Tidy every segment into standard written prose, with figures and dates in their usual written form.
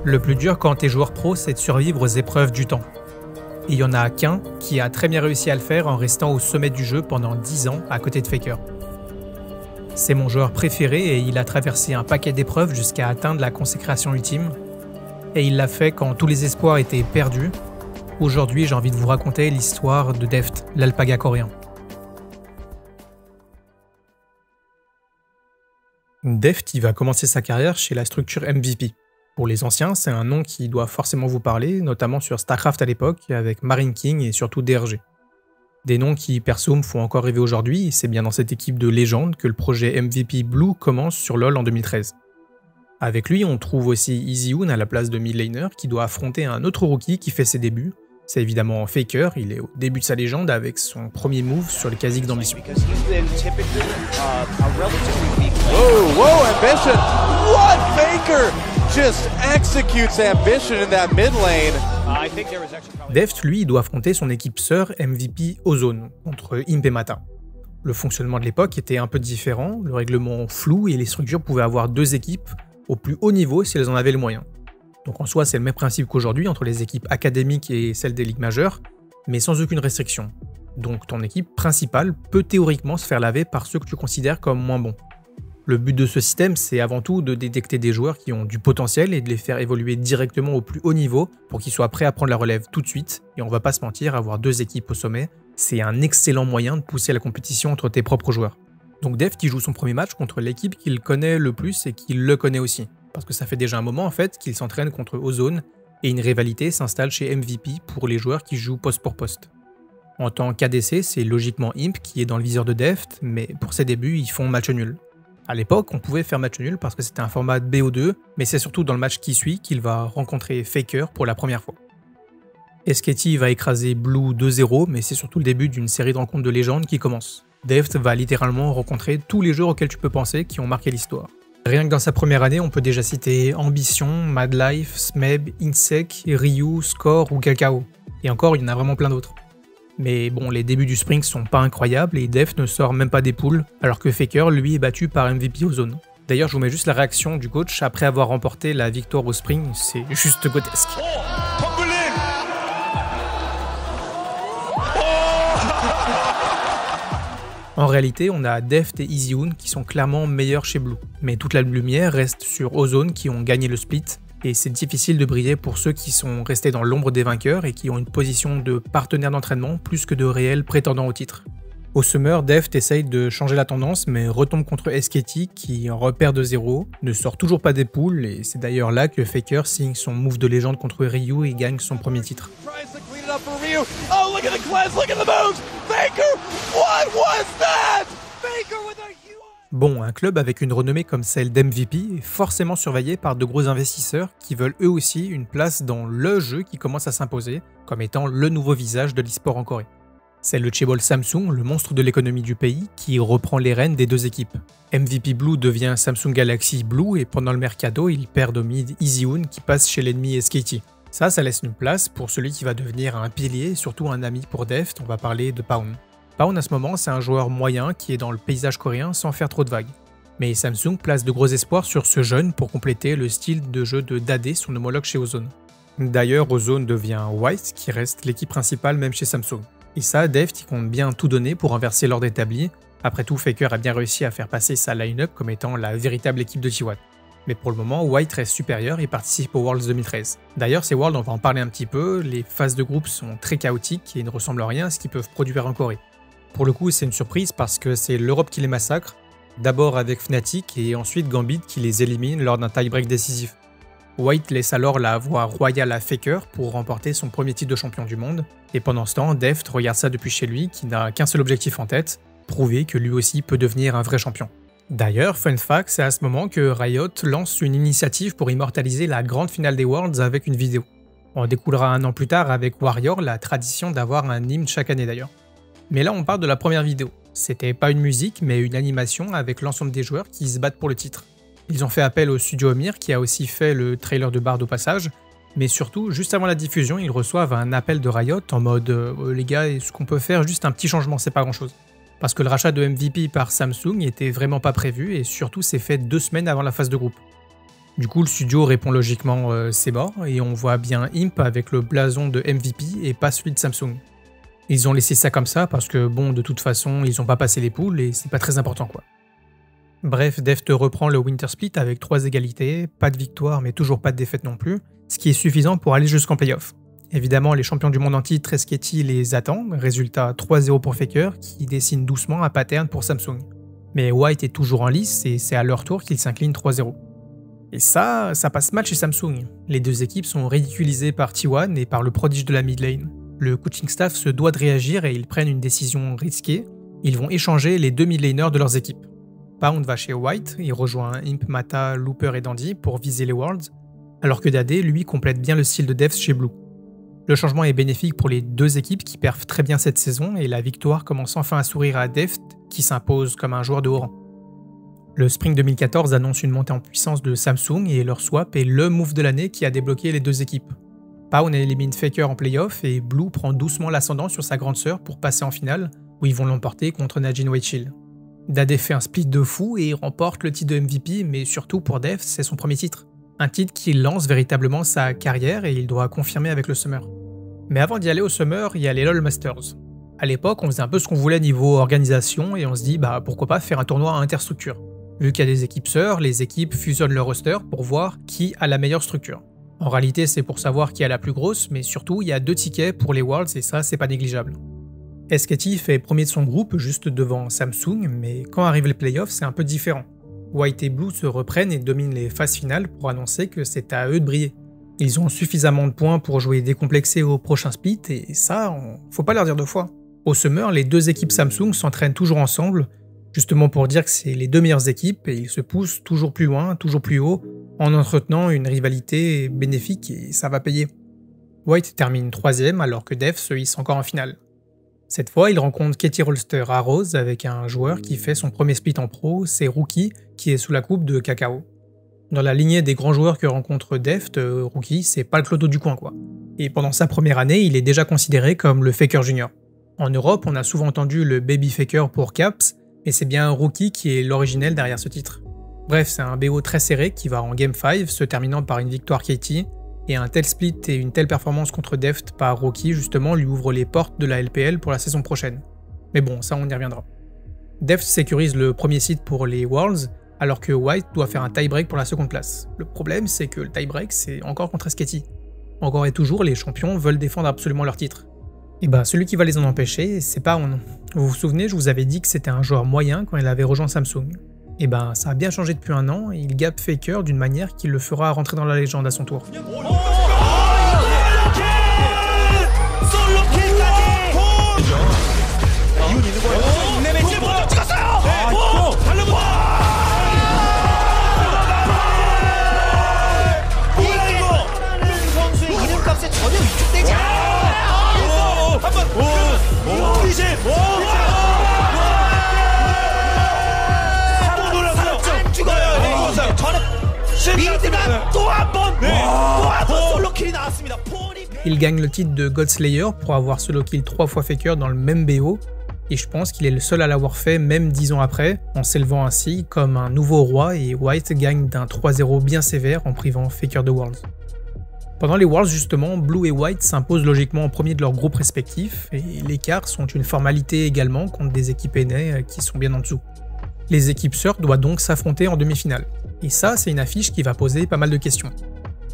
Le plus dur quand t'es joueur pro, c'est de survivre aux épreuves du temps. Et il y en a qu'un qui a très bien réussi à le faire en restant au sommet du jeu pendant 10 ans à côté de Faker. C'est mon joueur préféré et il a traversé un paquet d'épreuves jusqu'à atteindre la consécration ultime. Et il l'a fait quand tous les espoirs étaient perdus. Aujourd'hui, j'ai envie de vous raconter l'histoire de Deft, l'alpaga coréen. Deft, il va commencer sa carrière chez la structure MVP. Pour les anciens, c'est un nom qui doit forcément vous parler, notamment sur StarCraft à l'époque, avec Marine King et surtout DRG. Des noms qui, perso, me font encore rêver aujourd'hui, et c'est bien dans cette équipe de légende que le projet MVP Blue commence sur LoL en 2013. Avec lui, on trouve aussi EasyOon à la place de mid laner, qui doit affronter un autre rookie qui fait ses débuts. C'est évidemment Faker, il est au début de sa légende avec son premier move sur le Kha'Zix d'ambition. Whoa, Ambition! What? Faker just executes Ambition in that mid lane. Deft, lui, doit affronter son équipe sœur MVP Ozone contre Imp et Mata. Le fonctionnement de l'époque était un peu différent, le règlement flou et les structures pouvaient avoir deux équipes au plus haut niveau si elles en avaient le moyen. Donc en soi, c'est le même principe qu'aujourd'hui entre les équipes académiques et celles des ligues majeures, mais sans aucune restriction. Donc ton équipe principale peut théoriquement se faire laver par ceux que tu considères comme moins bons. Le but de ce système, c'est avant tout de détecter des joueurs qui ont du potentiel et de les faire évoluer directement au plus haut niveau pour qu'ils soient prêts à prendre la relève tout de suite. Et on va pas se mentir, avoir deux équipes au sommet, c'est un excellent moyen de pousser la compétition entre tes propres joueurs. Donc Deft, il joue son premier match contre l'équipe qu'il connaît le plus et qu'il le connaît aussi. Parce que ça fait déjà un moment en fait qu'il s'entraîne contre Ozone et une rivalité s'installe chez MVP pour les joueurs qui jouent poste pour poste. En tant qu'ADC, c'est logiquement Imp qui est dans le viseur de Deft, mais pour ses débuts, ils font match nul. À l'époque, on pouvait faire match nul parce que c'était un format de BO2, mais c'est surtout dans le match qui suit qu'il va rencontrer Faker pour la première fois. SKT va écraser Blue 2-0, mais c'est surtout le début d'une série de rencontres de légende qui commence. Deft va littéralement rencontrer tous les joueurs auxquels tu peux penser qui ont marqué l'histoire. Rien que dans sa première année, on peut déjà citer Ambition, Mad Life, Smeb, Insec, Ryu, Score ou Kakao. Et encore, il y en a vraiment plein d'autres. Mais bon, les débuts du Spring sont pas incroyables et Deft ne sort même pas des poules, alors que Faker, lui, est battu par MVP Ozone. D'ailleurs, je vous mets juste la réaction du coach après avoir remporté la victoire au Spring, c'est juste grotesque. En réalité, on a Deft et EasyOon qui sont clairement meilleurs chez Blue. Mais toute la lumière reste sur Ozone qui ont gagné le split, et c'est difficile de briller pour ceux qui sont restés dans l'ombre des vainqueurs et qui ont une position de partenaire d'entraînement plus que de réels prétendants au titre. Au Summer, Deft essaye de changer la tendance mais retombe contre SKT qui repère de 0, ne sort toujours pas des poules et c'est d'ailleurs là que Faker signe son move de légende contre Ryu et gagne son premier titre. Bon, un club avec une renommée comme celle d'MVP est forcément surveillé par de gros investisseurs qui veulent eux aussi une place dans le jeu qui commence à s'imposer comme étant le nouveau visage de l'e-sport en Corée. C'est le chaebol Samsung, le monstre de l'économie du pays, qui reprend les rênes des deux équipes. MVP Blue devient Samsung Galaxy Blue et pendant le mercato, ils perdent au mid EasyOon qui passe chez l'ennemi SKT. Ça laisse une place pour celui qui va devenir un pilier et surtout un ami pour Deft, on va parler de Pawn. Pawn à ce moment, c'est un joueur moyen qui est dans le paysage coréen sans faire trop de vagues. Mais Samsung place de gros espoirs sur ce jeune pour compléter le style de jeu de Dade, son homologue chez Ozone. D'ailleurs, Ozone devient White, qui reste l'équipe principale même chez Samsung. Et ça, Deft, il compte bien tout donner pour renverser l'ordre établi. Après tout, Faker a bien réussi à faire passer sa line-up comme étant la véritable équipe de T1. Mais pour le moment, White reste supérieur et participe aux Worlds 2013. D'ailleurs, ces Worlds, on va en parler un petit peu, les phases de groupe sont très chaotiques et ne ressemblent à rien à ce qu'ils peuvent produire en Corée. Pour le coup, c'est une surprise parce que c'est l'Europe qui les massacre, d'abord avec Fnatic et ensuite Gambit qui les élimine lors d'un tie-break décisif. White laisse alors la voie royale à Faker pour remporter son premier titre de champion du monde, et pendant ce temps, Deft regarde ça depuis chez lui, qui n'a qu'un seul objectif en tête, prouver que lui aussi peut devenir un vrai champion. D'ailleurs, fun fact, c'est à ce moment que Riot lance une initiative pour immortaliser la grande finale des Worlds avec une vidéo. On découlera un an plus tard avec Warrior la tradition d'avoir un hymne chaque année d'ailleurs. Mais là on parle de la première vidéo. C'était pas une musique mais une animation avec l'ensemble des joueurs qui se battent pour le titre. Ils ont fait appel au studio Omir qui a aussi fait le trailer de Bard au passage, mais surtout, juste avant la diffusion, ils reçoivent un appel de Riot en mode les gars, est-ce qu'on peut faire juste un petit changement, c'est pas grand chose. Parce que le rachat de MVP par Samsung était vraiment pas prévu et surtout c'est fait 2 semaines avant la phase de groupe. Du coup, le studio répond logiquement c'est mort, et on voit bien Imp avec le blason de MVP et pas celui de Samsung. Ils ont laissé ça comme ça parce que bon, de toute façon, ils ont pas passé les poules et c'est pas très important quoi. Bref, Deft reprend le Winter Split avec 3 égalités, pas de victoire mais toujours pas de défaite non plus, ce qui est suffisant pour aller jusqu'en playoff. Évidemment, les champions du monde en titre Treschetti les attendent, résultat 3-0 pour Faker qui dessine doucement un pattern pour Samsung. Mais White est toujours en lice et c'est à leur tour qu'ils s'inclinent 3-0. Et ça passe mal chez Samsung. Les deux équipes sont ridiculisées par T1 et par le prodige de la mid lane. Le coaching staff se doit de réagir et ils prennent une décision risquée. Ils vont échanger les deux mid laners de leurs équipes. Pound va chez White, il rejoint Imp, Mata, Looper et Dandy pour viser les Worlds, alors que Dade, lui, complète bien le style de Deft chez Blue. Le changement est bénéfique pour les deux équipes qui perfent très bien cette saison et la victoire commence enfin à sourire à Deft qui s'impose comme un joueur de haut rang. Le Spring 2014 annonce une montée en puissance de Samsung et leur swap est le move de l'année qui a débloqué les deux équipes. Pound élimine Faker en playoff et Blue prend doucement l'ascendant sur sa grande sœur pour passer en finale où ils vont l'emporter contre Najin Whiteshield. Dade fait un split de fou et remporte le titre de MVP, mais surtout pour Deft, c'est son premier titre. Un titre qui lance véritablement sa carrière et il doit confirmer avec le Summer. Mais avant d'y aller au Summer, il y a les LoL Masters. À l'époque, on faisait un peu ce qu'on voulait niveau organisation et on se dit pourquoi pas faire un tournoi interstructure. Vu qu'il y a des équipes sœurs, les équipes fusionnent leur roster pour voir qui a la meilleure structure. En réalité, c'est pour savoir qui a la plus grosse, mais surtout, il y a 2 tickets pour les Worlds et ça, c'est pas négligeable. SKT fait premier de son groupe, juste devant Samsung, mais quand arrivent les playoffs, c'est un peu différent. White et Blue se reprennent et dominent les phases finales pour annoncer que c'est à eux de briller. Ils ont suffisamment de points pour jouer décomplexés au prochain split, et ça, faut pas leur dire deux fois. Au Summer, les deux équipes Samsung s'entraînent toujours ensemble, justement pour dire que c'est les deux meilleures équipes et ils se poussent toujours plus loin, toujours plus haut, en entretenant une rivalité bénéfique et ça va payer. White termine 3ème alors que Deft se hisse encore en finale. Cette fois, il rencontre Katie Rolster à Rose avec un joueur qui fait son premier split en pro, c'est Rookie, qui est sous la coupe de Kakao. Dans la lignée des grands joueurs que rencontre Deft, Rookie, c'est pas le clodo du coin quoi. Et pendant sa première année, il est déjà considéré comme le Faker Junior. En Europe, on a souvent entendu le Baby Faker pour Caps, et c'est bien Rookie qui est l'originel derrière ce titre. Bref, c'est un BO très serré qui va en Game 5, se terminant par une victoire Katie, et un tel split et une telle performance contre Deft par Rookie justement lui ouvre les portes de la LPL pour la saison prochaine. Mais bon, ça on y reviendra. Deft sécurise le premier site pour les Worlds, alors que White doit faire un tie-break pour la seconde place. Le problème, c'est que le tie-break, c'est encore contre SKT. Encore et toujours, les champions veulent défendre absolument leur titre. Et celui qui va les en empêcher, c'est Pound. Vous vous souvenez, je vous avais dit que c'était un joueur moyen quand il avait rejoint Samsung. Et ça a bien changé depuis un an, et il gappe Faker d'une manière qui le fera rentrer dans la légende à son tour. Il gagne le titre de Godslayer pour avoir solo kill 3 fois Faker dans le même BO, et je pense qu'il est le seul à l'avoir fait même 10 ans après, en s'élevant ainsi comme un nouveau roi, et White gagne d'un 3-0 bien sévère en privant Faker de Worlds. Pendant les Worlds justement, Blue et White s'imposent logiquement en premier de leurs groupes respectifs, et les quarts sont une formalité également contre des équipes aînées qui sont bien en dessous. Les équipes sœurs doivent donc s'affronter en demi-finale. Et ça, c'est une affiche qui va poser pas mal de questions.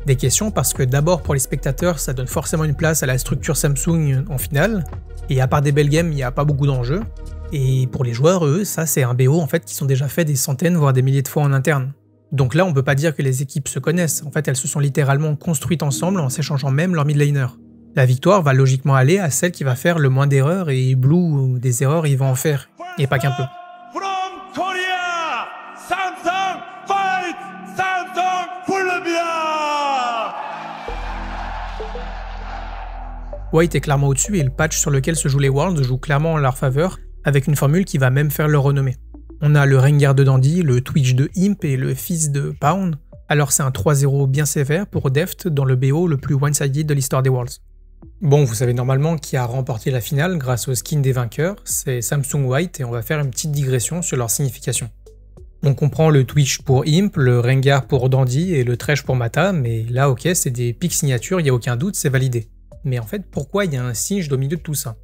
Des questions parce que d'abord pour les spectateurs, ça donne forcément une place à la structure Samsung en finale, et à part des belles games, il n'y a pas beaucoup d'enjeux. Et pour les joueurs, eux, ça c'est un BO en fait qui sont déjà faits des centaines voire des milliers de fois en interne. Donc là, on peut pas dire que les équipes se connaissent, en fait elles se sont littéralement construites ensemble en s'échangeant même leur mid laner. La victoire va logiquement aller à celle qui va faire le moins d'erreurs, et Blue, des erreurs, il va en faire, et pas qu'un peu. White est clairement au-dessus et le patch sur lequel se jouent les Worlds joue clairement en leur faveur, avec une formule qui va même faire leur renommée. On a le Rengar de Dandy, le Twitch de Imp et le fils de Pound, alors c'est un 3-0 bien sévère pour Deft dans le BO le plus one-sided de l'histoire des Worlds. Bon, vous savez normalement qui a remporté la finale grâce au skin des vainqueurs, c'est Samsung White, et on va faire une petite digression sur leur signification. On comprend le Twitch pour Imp, le Rengar pour Dandy et le Thresh pour Mata, mais là ok, c'est des pics signatures, il n'y a aucun doute, c'est validé. Mais en fait, pourquoi il y a un Singed au milieu de tout ça?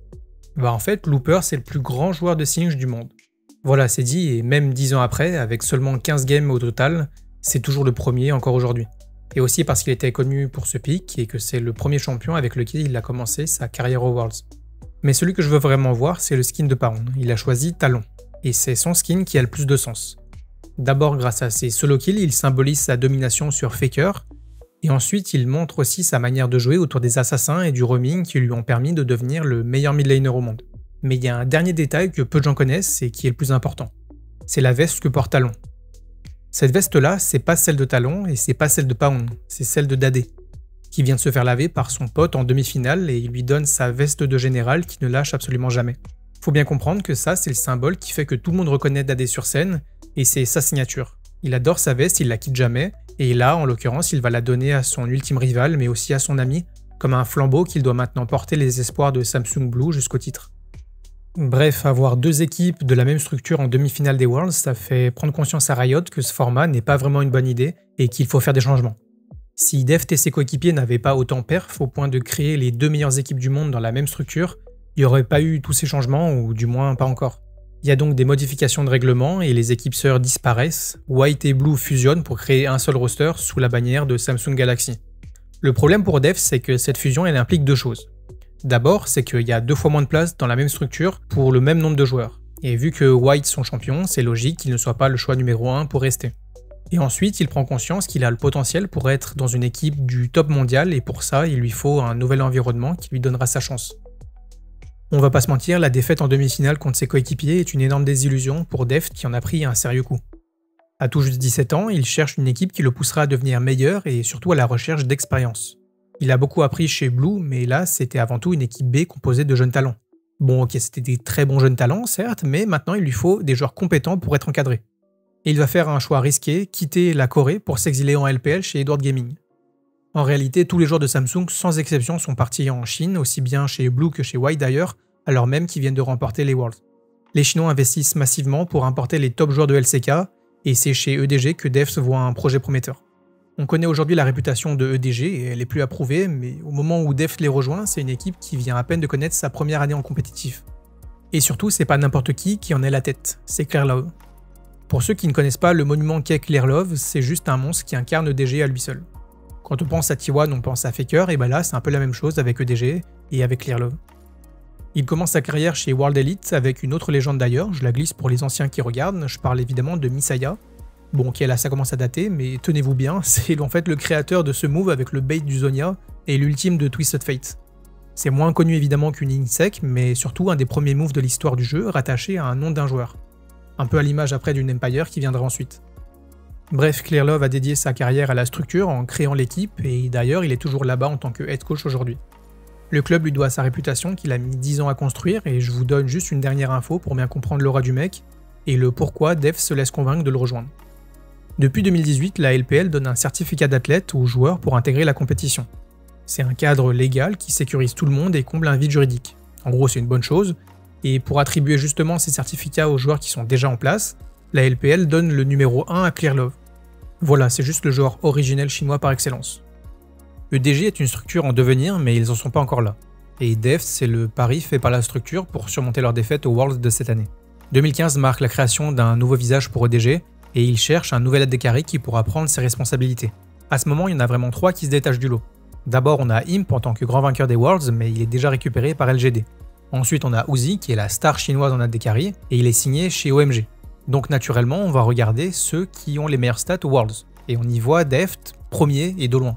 Bah en fait, Looper c'est le plus grand joueur de Singed du monde. Voilà, c'est dit, et même 10 ans après, avec seulement 15 games au total, c'est toujours le premier encore aujourd'hui. Et aussi parce qu'il était connu pour ce pic et que c'est le premier champion avec lequel il a commencé sa carrière aux Worlds. Mais celui que je veux vraiment voir, c'est le skin de Pound. Il a choisi Talon, et c'est son skin qui a le plus de sens. D'abord, grâce à ses solo kills, il symbolise sa domination sur Faker, et ensuite il montre aussi sa manière de jouer autour des assassins et du roaming qui lui ont permis de devenir le meilleur mid laner au monde. Mais il y a un dernier détail que peu de gens connaissent et qui est le plus important. C'est la veste que porte Talon. Cette veste-là, c'est pas celle de Talon et c'est pas celle de Pound, c'est celle de Dade, qui vient de se faire laver par son pote en demi-finale et il lui donne sa veste de général qui ne lâche absolument jamais. Faut bien comprendre que ça, c'est le symbole qui fait que tout le monde reconnaît Dade sur scène et c'est sa signature. Il adore sa veste, il la quitte jamais, et là, en l'occurrence, il va la donner à son ultime rival, mais aussi à son ami, comme un flambeau qu'il doit maintenant porter les espoirs de Samsung Blue jusqu'au titre. Bref, avoir deux équipes de la même structure en demi-finale des Worlds, ça fait prendre conscience à Riot que ce format n'est pas vraiment une bonne idée et qu'il faut faire des changements. Si Deft et ses coéquipiers n'avaient pas autant perf au point de créer les deux meilleures équipes du monde dans la même structure, il n'y aurait pas eu tous ces changements, ou du moins pas encore. Il y a donc des modifications de règlement et les équipes sœurs disparaissent, White et Blue fusionnent pour créer un seul roster sous la bannière de Samsung Galaxy. Le problème pour Deft, c'est que cette fusion elle implique deux choses. D'abord, c'est qu'il y a 2 fois moins de place dans la même structure pour le même nombre de joueurs. Et vu que White sont champions, c'est logique qu'il ne soit pas le choix numéro 1 pour rester. Et ensuite, il prend conscience qu'il a le potentiel pour être dans une équipe du top mondial et pour ça, il lui faut un nouvel environnement qui lui donnera sa chance. On va pas se mentir, la défaite en demi-finale contre ses coéquipiers est une énorme désillusion pour Deft qui en a pris un sérieux coup. À tout juste 17 ans, il cherche une équipe qui le poussera à devenir meilleur et surtout à la recherche d'expérience. Il a beaucoup appris chez Blue, mais là, c'était avant tout une équipe B composée de jeunes talents. Bon, ok, c'était des très bons jeunes talents, certes, mais maintenant il lui faut des joueurs compétents pour être encadré. Et il va faire un choix risqué, quitter la Corée pour s'exiler en LPL chez Edward Gaming. En réalité, tous les joueurs de Samsung, sans exception, sont partis en Chine, aussi bien chez Blue que chez White d'ailleurs, alors même qu'ils viennent de remporter les Worlds. Les Chinois investissent massivement pour importer les top joueurs de LCK, et c'est chez EDG que Deft voit un projet prometteur. On connaît aujourd'hui la réputation de EDG et elle est plus approuvée, mais au moment où Deft les rejoint, c'est une équipe qui vient à peine de connaître sa première année en compétitif. Et surtout, c'est pas n'importe qui en est la tête, c'est Clearlove. Pour ceux qui ne connaissent pas le monument qu'est Clearlove, c'est juste un monstre qui incarne EDG à lui seul. Quand on pense à T1, on pense à Faker, et ben là c'est un peu la même chose avec EDG et avec Clearlove. Il commence sa carrière chez World Elite avec une autre légende d'ailleurs, je la glisse pour les anciens qui regardent, je parle évidemment de Misaya. Bon ok là ça commence à dater, mais tenez-vous bien, c'est en fait le créateur de ce move avec le bait du Zonia et l'ultime de Twisted Fate. C'est moins connu évidemment qu'une Insec, mais surtout un des premiers moves de l'histoire du jeu rattaché à un nom d'un joueur. Un peu à l'image après d'une Empire qui viendra ensuite. Bref, Clearlove a dédié sa carrière à la structure en créant l'équipe, et d'ailleurs il est toujours là-bas en tant que head coach aujourd'hui. Le club lui doit sa réputation qu'il a mis 10 ans à construire, et je vous donne juste une dernière info pour bien comprendre l'aura du mec, et le pourquoi Deft se laisse convaincre de le rejoindre. Depuis 2018, la LPL donne un certificat d'athlète aux joueurs pour intégrer la compétition. C'est un cadre légal qui sécurise tout le monde et comble un vide juridique. En gros, c'est une bonne chose, et pour attribuer justement ces certificats aux joueurs qui sont déjà en place, la LPL donne le numéro 1 à Clearlove. Voilà, c'est juste le joueur originel chinois par excellence. EDG est une structure en devenir, mais ils en sont pas encore là. Et Deft, c'est le pari fait par la structure pour surmonter leur défaite aux Worlds de cette année. 2015 marque la création d'un nouveau visage pour EDG, et ils cherchent un nouvel AD qui pourra prendre ses responsabilités. À ce moment, il y en a vraiment 3 qui se détachent du lot. D'abord, on a Imp en tant que grand vainqueur des Worlds, mais il est déjà récupéré par LGD. Ensuite, on a Uzi, qui est la star chinoise en AD et il est signé chez OMG. Donc naturellement, on va regarder ceux qui ont les meilleurs stats aux Worlds, et on y voit Deft premier et de loin.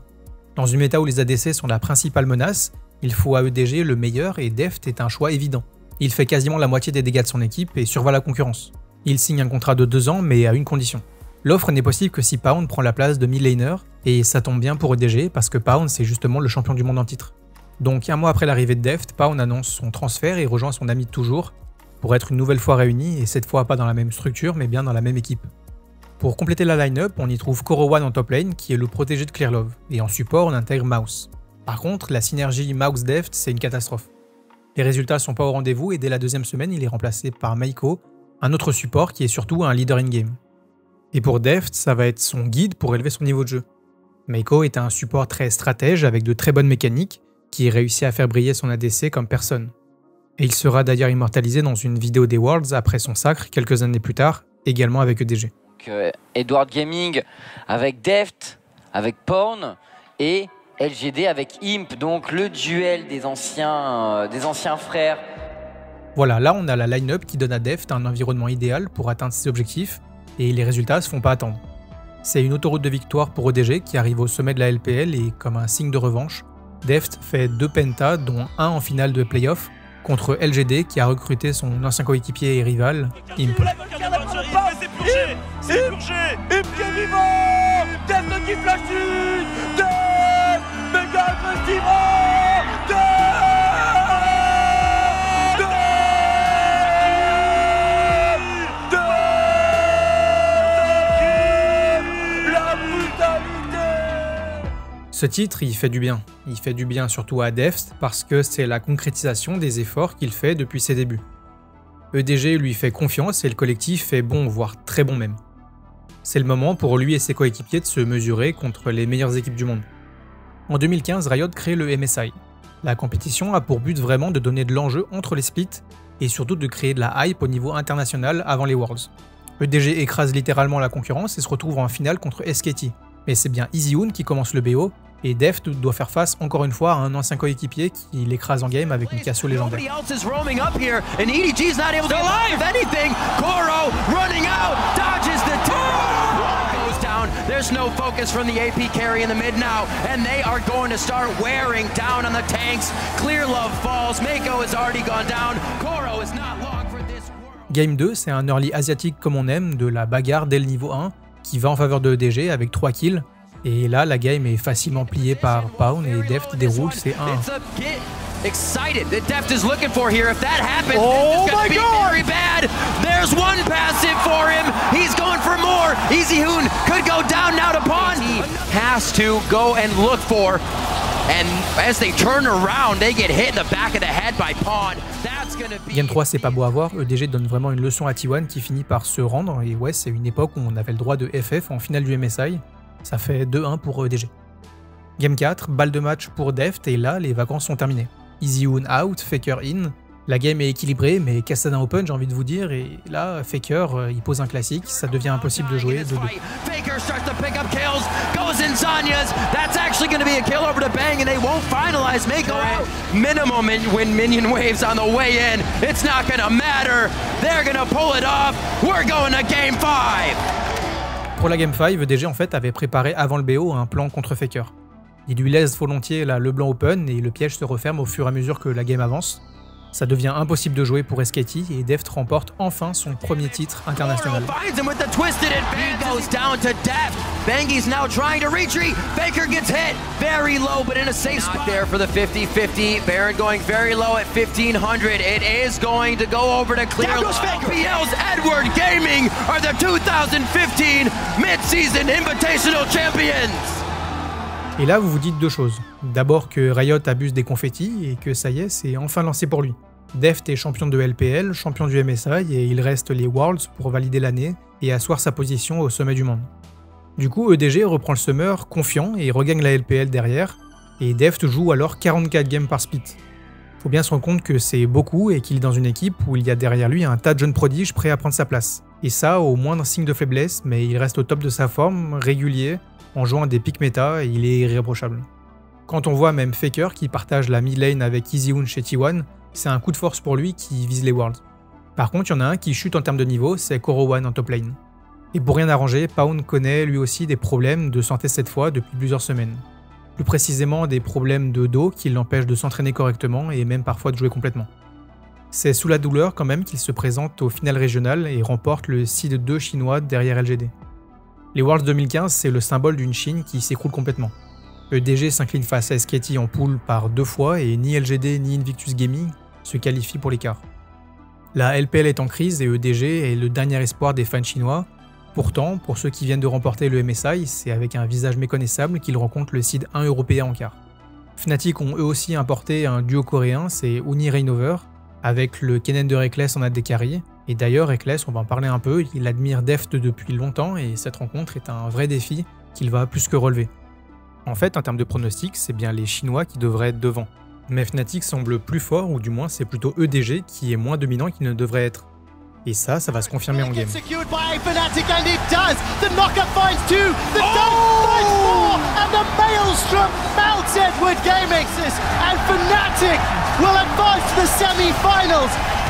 Dans une méta où les ADC sont la principale menace, il faut à EDG le meilleur et Deft est un choix évident. Il fait quasiment la moitié des dégâts de son équipe et survole la concurrence. Il signe un contrat de 2 ans, mais à une condition. L'offre n'est possible que si Pound prend la place de mid-laner, et ça tombe bien pour EDG parce que Pound c'est justement le champion du monde en titre. Donc un mois après l'arrivée de Deft, Pound annonce son transfert et rejoint son ami de toujours, pour être une nouvelle fois réunis, et cette fois pas dans la même structure, mais bien dans la même équipe. Pour compléter la line-up, on y trouve Korowan en top lane, qui est le protégé de Clearlove, et en support on intègre Mouse. Par contre, la synergie Mouse-Deft c'est une catastrophe. Les résultats sont pas au rendez-vous, et dès la 2e semaine il est remplacé par Meiko, un autre support qui est surtout un leader in-game. Et pour Deft, ça va être son guide pour élever son niveau de jeu. Meiko est un support très stratège avec de très bonnes mécaniques qui réussit à faire briller son ADC comme personne. Et il sera d'ailleurs immortalisé dans une vidéo des Worlds après son sacre quelques années plus tard, également avec EDG. Edward Gaming avec Deft, avec Porn et LGD avec Imp, donc le duel des anciens frères. Voilà, là on a la line-up qui donne à Deft un environnement idéal pour atteindre ses objectifs, et les résultats se font pas attendre. C'est une autoroute de victoire pour EDG qui arrive au sommet de la LPL et comme un signe de revanche, Deft fait 2 pentas dont un en finale de playoff contre LGD qui a recruté son ancien coéquipier et rival, Imp. C'est purgé. Imp qui est vivant. Deft qui flash Deft méga agressivement. Ce titre, il fait du bien. Il fait du bien surtout à Deft parce que c'est la concrétisation des efforts qu'il fait depuis ses débuts. EDG lui fait confiance et le collectif est bon, voire très bon même. C'est le moment pour lui et ses coéquipiers de se mesurer contre les meilleures équipes du monde. En 2015, Riot crée le MSI. La compétition a pour but vraiment de donner de l'enjeu entre les splits et surtout de créer de la hype au niveau international avant les Worlds. EDG écrase littéralement la concurrence et se retrouve en finale contre SKT. Mais c'est bien EasyHoon qui commence le BO, et Deft doit faire face encore une fois à un ancien coéquipier qui l'écrase en game avec une Cassio légendaire. There's no focus from the AP carry in the mid now, and they are going to start wearing down on the tanks. Clear Love falls, Meiko has already gone down, Koro is not long for this world. Game 2, c'est un early asiatique comme on aime, de la bagarre dès le niveau 1, qui va en faveur de EDG avec 3 kills. Et là, la game est facilement pliée par Pawn et Deft déroule, c'est 1-1. Excited that Deft is looking for here. If that happens, it's going to be very bad. There's one passive for him. He's going for more. EasyHoon could go down now to Pawn. He has to go and look for. And as they turn around, they get hit in the back of the head by Pawn. That's going to be... Game 3, c'est pas beau à voir. EDG donne vraiment une leçon à T1 qui finit par se rendre. Et ouais, c'est une époque où on avait le droit de FF en finale du MSI. Ça fait 2-1 pour EDG. Game 4, balle de match pour Deft. Et là, les vacances sont terminées. EasyHoon out, Faker in. La game est équilibrée, mais Kassadin open, j'ai envie de vous dire. Et là, Faker, il pose un classique, ça devient impossible de jouer 2-2. Faker starts to pick up kills, goes in Zanya's. That's actually going to be a kill over to Bang, and they won't finalize Meiko out. Minimum when minion waves on the way in. It's not going to matter. They're going to pull it off. We're going to Game 5. Pour la Game 5, EDG en fait avait préparé avant le BO un plan contre Faker. Il lui laisse volontiers là, le blanc open et le piège se referme au fur et à mesure que la game avance. Ça devient impossible de jouer pour SKT et Deft remporte enfin son premier titre international. Bangy's now trying to retreat. Faker gets hit very low, but in a safe spot there for the 50-50. Baron going very low at 1500. It is going to go over to Clear Love. PL's Edward Gaming are the 2015 Mid-Season Invitational Champions. Et là, vous vous dites deux choses. D'abord que Riot abuse des confettis et que ça y est, c'est enfin lancé pour lui. Deft est champion de LPL, champion du MSI et il reste les Worlds pour valider l'année et asseoir sa position au sommet du monde. Du coup, EDG reprend le Summer confiant et regagne la LPL derrière, et Deft joue alors 44 games par split. Faut bien se rendre compte que c'est beaucoup et qu'il est dans une équipe où il y a derrière lui un tas de jeunes prodiges prêts à prendre sa place. Et ça, au moindre signe de faiblesse, mais il reste au top de sa forme, régulier, en jouant des pics méta et il est irréprochable. Quand on voit même Faker qui partage la mid lane avec EasyHoon chez T1, c'est un coup de force pour lui qui vise les Worlds. Par contre, il y en a un qui chute en termes de niveau, c'est Koro1 en top lane. Et pour rien arranger, Pawn connaît lui aussi des problèmes de santé cette fois depuis plusieurs semaines. Plus précisément des problèmes de dos qui l'empêchent de s'entraîner correctement et même parfois de jouer complètement. C'est sous la douleur quand même qu'il se présente au final régional et remporte le seed 2 chinois derrière LGD. Les Worlds 2015, c'est le symbole d'une Chine qui s'écroule complètement. EDG s'incline face à SKT en poule par 2 fois et ni LGD ni Invictus Gaming se qualifient pour l'écart. La LPL est en crise et EDG est le dernier espoir des fans chinois. Pourtant, pour ceux qui viennent de remporter le MSI, c'est avec un visage méconnaissable qu'ils rencontrent le seed 1 européen en quart. Fnatic ont eux aussi importé un duo coréen, c'est Uni Reignover, avec le Kennen de Reckless en AD carry, Et d'ailleurs, Ekles, on va en parler un peu, il admire Deft depuis longtemps et cette rencontre est un vrai défi qu'il va plus que relever. En fait, en termes de pronostic, c'est bien les Chinois qui devraient être devant. Mais Fnatic semble plus fort, ou du moins c'est plutôt EDG qui est moins dominant qu'il ne devrait être. Et ça va se confirmer en game.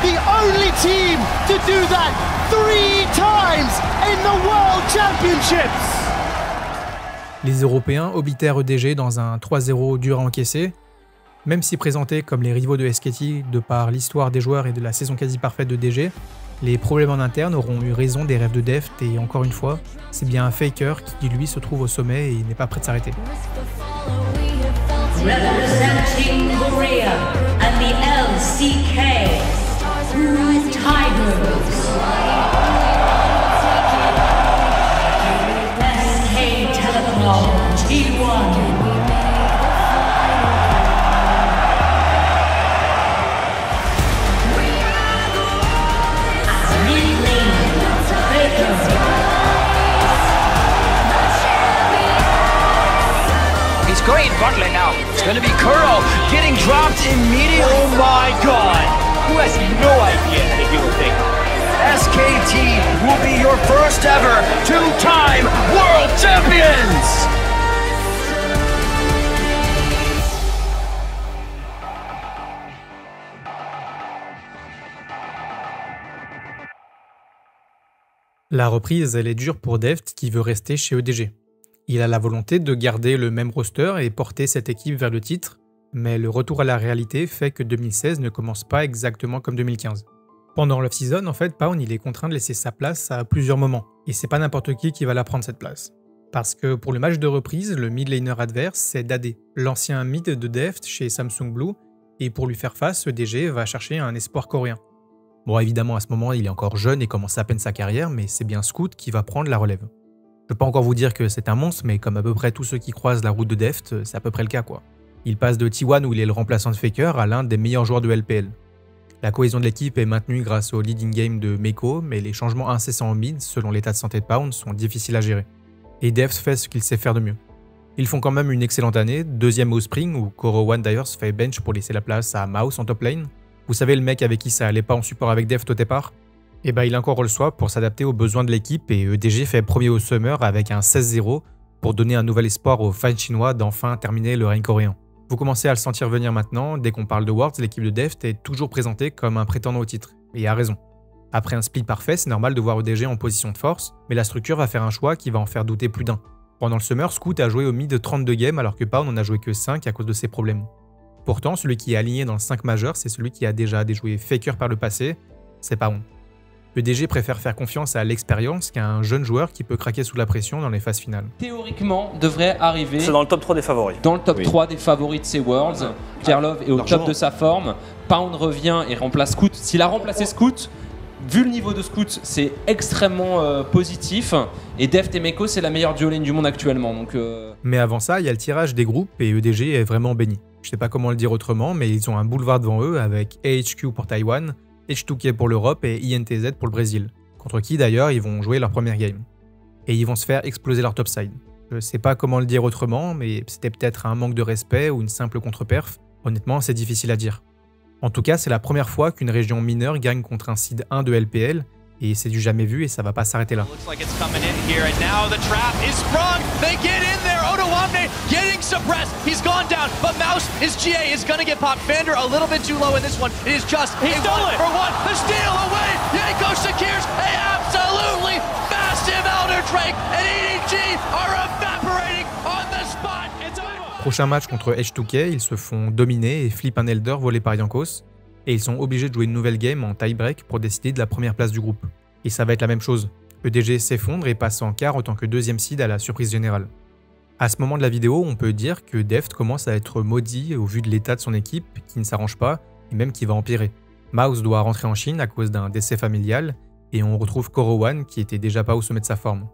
The only team to do that 3 times in the World Championships. Les Européens obitèrent EDG dans un 3-0 dur à encaisser. Même si présentés comme les rivaux de SKT de par l'histoire des joueurs et de la saison quasi parfaite de DG, les problèmes en interne auront eu raison des rêves de Deft et encore une fois, c'est bien un Faker qui lui se trouve au sommet et n'est pas prêt de s'arrêter. Representing Korea and the LCK. Tigers. SK Telecom T1. He's going in bot lane now. It's going to be Kuro getting dropped immediately. Oh my god! Who has no idea how to deal with it? SKT will be your first ever 2-time world champions! La reprise, elle est dure pour Deft qui veut rester chez EDG. Il a la volonté de garder le même roster et porter cette équipe vers le titre, mais le retour à la réalité fait que 2016 ne commence pas exactement comme 2015. Pendant l'off-season, en fait, Pawn il est contraint de laisser sa place à plusieurs moments, et c'est pas n'importe qui va la prendre cette place. Parce que pour le match de reprise, le mid laner adverse, c'est Dade, l'ancien mid de Deft chez Samsung Blue, et pour lui faire face, EDG va chercher un espoir coréen. Bon, évidemment, à ce moment, il est encore jeune et commence à peine sa carrière, mais c'est bien Scout qui va prendre la relève. Je peux pas encore vous dire que c'est un monstre, mais comme à peu près tous ceux qui croisent la route de Deft, c'est à peu près le cas quoi. Il passe de T1 où il est le remplaçant de Faker à l'un des meilleurs joueurs de LPL. La cohésion de l'équipe est maintenue grâce au leading game de Meiko, mais les changements incessants en mid, selon l'état de santé de Pawn, sont difficiles à gérer. Et Deft fait ce qu'il sait faire de mieux. Ils font quand même une excellente année, deuxième au Spring où Koro1 d'ailleurs se fait bench pour laisser la place à Mouse en top lane. Vous savez le mec avec qui ça allait pas en support avec Deft au départ? Et bah il a encore le swap pour s'adapter aux besoins de l'équipe et EDG fait premier au Summer avec un 16-0 pour donner un nouvel espoir aux fans chinois d'enfin terminer le règne coréen. Vous commencez à le sentir venir maintenant, dès qu'on parle de Worlds, l'équipe de Deft est toujours présentée comme un prétendant au titre, et a raison. Après un split parfait, c'est normal de voir EDG en position de force, mais la structure va faire un choix qui va en faire douter plus d'un. Pendant le Summer, Scout a joué au mid de 32 games alors que Pawn en a joué que 5 à cause de ses problèmes. Pourtant, celui qui est aligné dans le 5 majeur, c'est celui qui a déjà déjoué Faker par le passé, c'est Pawn. EDG préfère faire confiance à l'expérience qu'à un jeune joueur qui peut craquer sous la pression dans les phases finales. Théoriquement, devrait arriver c'est dans le top 3 des favoris. Dans le top 3 des favoris de ces Worlds. Kerlov est au top de sa forme. Pound revient et remplace Scout. S'il a remplacé Scout, vu le niveau de Scout, c'est extrêmement positif. Et Deft et Meiko, c'est la meilleure duo lane du monde actuellement. Donc, Mais avant ça, il y a le tirage des groupes et EDG est vraiment béni. Je sais pas comment le dire autrement, mais ils ont un boulevard devant eux avec AHQ pour Taïwan, H2K pour l'Europe et INTZ pour le Brésil, contre qui d'ailleurs ils vont jouer leur première game. Et ils vont se faire exploser leur topside. Je sais pas comment le dire autrement, mais c'était peut-être un manque de respect ou une simple contre-perf, honnêtement c'est difficile à dire. En tout cas, c'est la première fois qu'une région mineure gagne contre un seed 1 de LPL, et c'est du jamais vu et ça va pas s'arrêter là. Getting suppressed. He's gone down, but Mouse is GA is gonna get popped. Vander a little bit too low in this one. It is just a 1-for-1. The steal away. Yanko secures a absolutely massive Elder Drake, and EDG are evaporating on the spot. It's over. Prochain match contre H2K, ils se font dominer et flippent un Elder volé par Yankos, et ils sont obligés de jouer une nouvelle game en tie-break pour décider de la première place du groupe. Et ça va être la même chose. EDG s'effondre et passe en quart en tant que deuxième seed à la surprise générale. À ce moment de la vidéo, on peut dire que Deft commence à être maudit au vu de l'état de son équipe qui ne s'arrange pas et même qui va empirer. Mouse doit rentrer en Chine à cause d'un décès familial et on retrouve Koro1 qui était déjà pas au sommet de sa forme.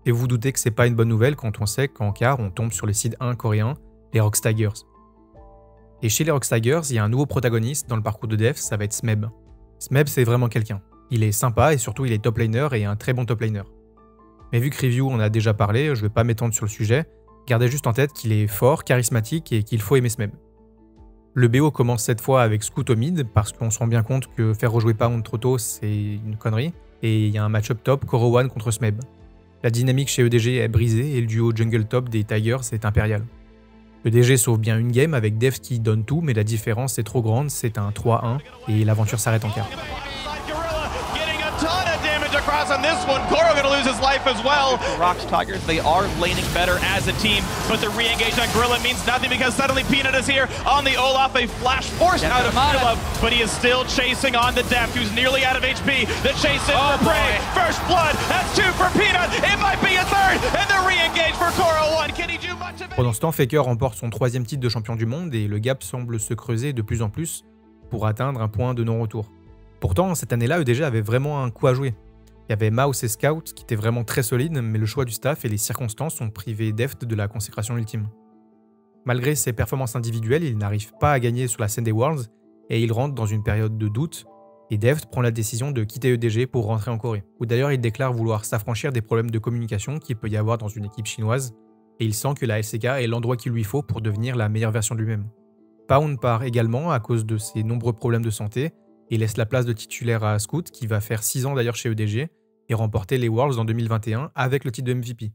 Et vous vous doutez que c'est pas une bonne nouvelle quand on sait qu'en quart on tombe sur le seed 1 coréen, les Rockstaggers. Et chez les Rockstaggers, il y a un nouveau protagoniste dans le parcours de Deft, ça va être Smeb. Smeb c'est vraiment quelqu'un. Il est sympa et surtout il est top laner et un très bon top laner. Mais vu que Review en a déjà parlé, je vais pas m'étendre sur le sujet, gardez juste en tête qu'il est fort, charismatique et qu'il faut aimer Smeb. Le BO commence cette fois avec Scout au mid, parce qu'on se rend bien compte que faire rejouer Pound trop tôt c'est une connerie, et il y a un match-up top Koro1 contre Smeb. La dynamique chez EDG est brisée et le duo jungle top des Tigers est impérial. EDG sauve bien une game avec Deft qui donne tout, mais la différence est trop grande, c'est un 3-1 et l'aventure s'arrête en quart. Across on this one, Koro gonna lose his life as well. Rocks Tigers, they are laning better as a team, but the re-engage on Gorilla means nothing because suddenly Peanut is here on the Olaf, a flash forced out of Philip, but he is still chasing on the Deft, who's nearly out of HP. The chase in for Prey, first blood, that's 2 for Peanut, it might be a third, and the re-engage for Koro1. Can he do much of it? Pendant ce temps, Faker remporte son 3e titre de champion du monde et le gap semble se creuser de plus en plus pour atteindre un point de non-retour. Pourtant, cette année-là, EDG avait vraiment un coup à jouer. Il y avait Mouse et Scout qui étaient vraiment très solides, mais le choix du staff et les circonstances ont privé Deft de la consécration ultime. Malgré ses performances individuelles, il n'arrive pas à gagner sur la scène des Worlds et il rentre dans une période de doute et Deft prend la décision de quitter EDG pour rentrer en Corée. Ou d'ailleurs il déclare vouloir s'affranchir des problèmes de communication qu'il peut y avoir dans une équipe chinoise et il sent que la LCK est l'endroit qu'il lui faut pour devenir la meilleure version de lui-même. Pound part également à cause de ses nombreux problèmes de santé et laisse la place de titulaire à Scout qui va faire 6 ans d'ailleurs chez EDG et remporter les Worlds en 2021 avec le titre de MVP.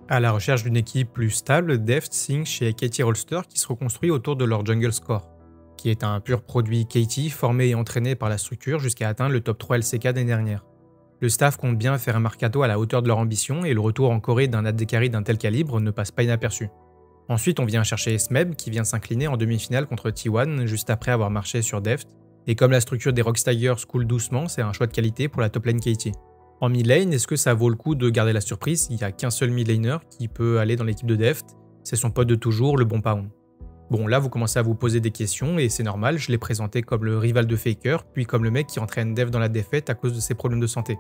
À la recherche d'une équipe plus stable, Deft signe chez KT Rolster qui se reconstruit autour de leur Jungle Score, qui est un pur produit KT formé et entraîné par la structure jusqu'à atteindre le top 3 LCK l'année dernière. Le staff compte bien faire un mercato à la hauteur de leur ambition et le retour en Corée d'un AD carry d'un tel calibre ne passe pas inaperçu. Ensuite, on vient chercher Smeb qui vient s'incliner en demi-finale contre T1 juste après avoir marché sur Deft. Et comme la structure des Rocks Tigers coule doucement, c'est un choix de qualité pour la top lane KT. En mid lane, est-ce que ça vaut le coup de garder la surprise? Il n'y a qu'un seul mid laner qui peut aller dans l'équipe de Deft, c'est son pote de toujours, le bon Pound. Bon, là vous commencez à vous poser des questions et c'est normal, je l'ai présenté comme le rival de Faker, puis comme le mec qui entraîne Deft dans la défaite à cause de ses problèmes de santé.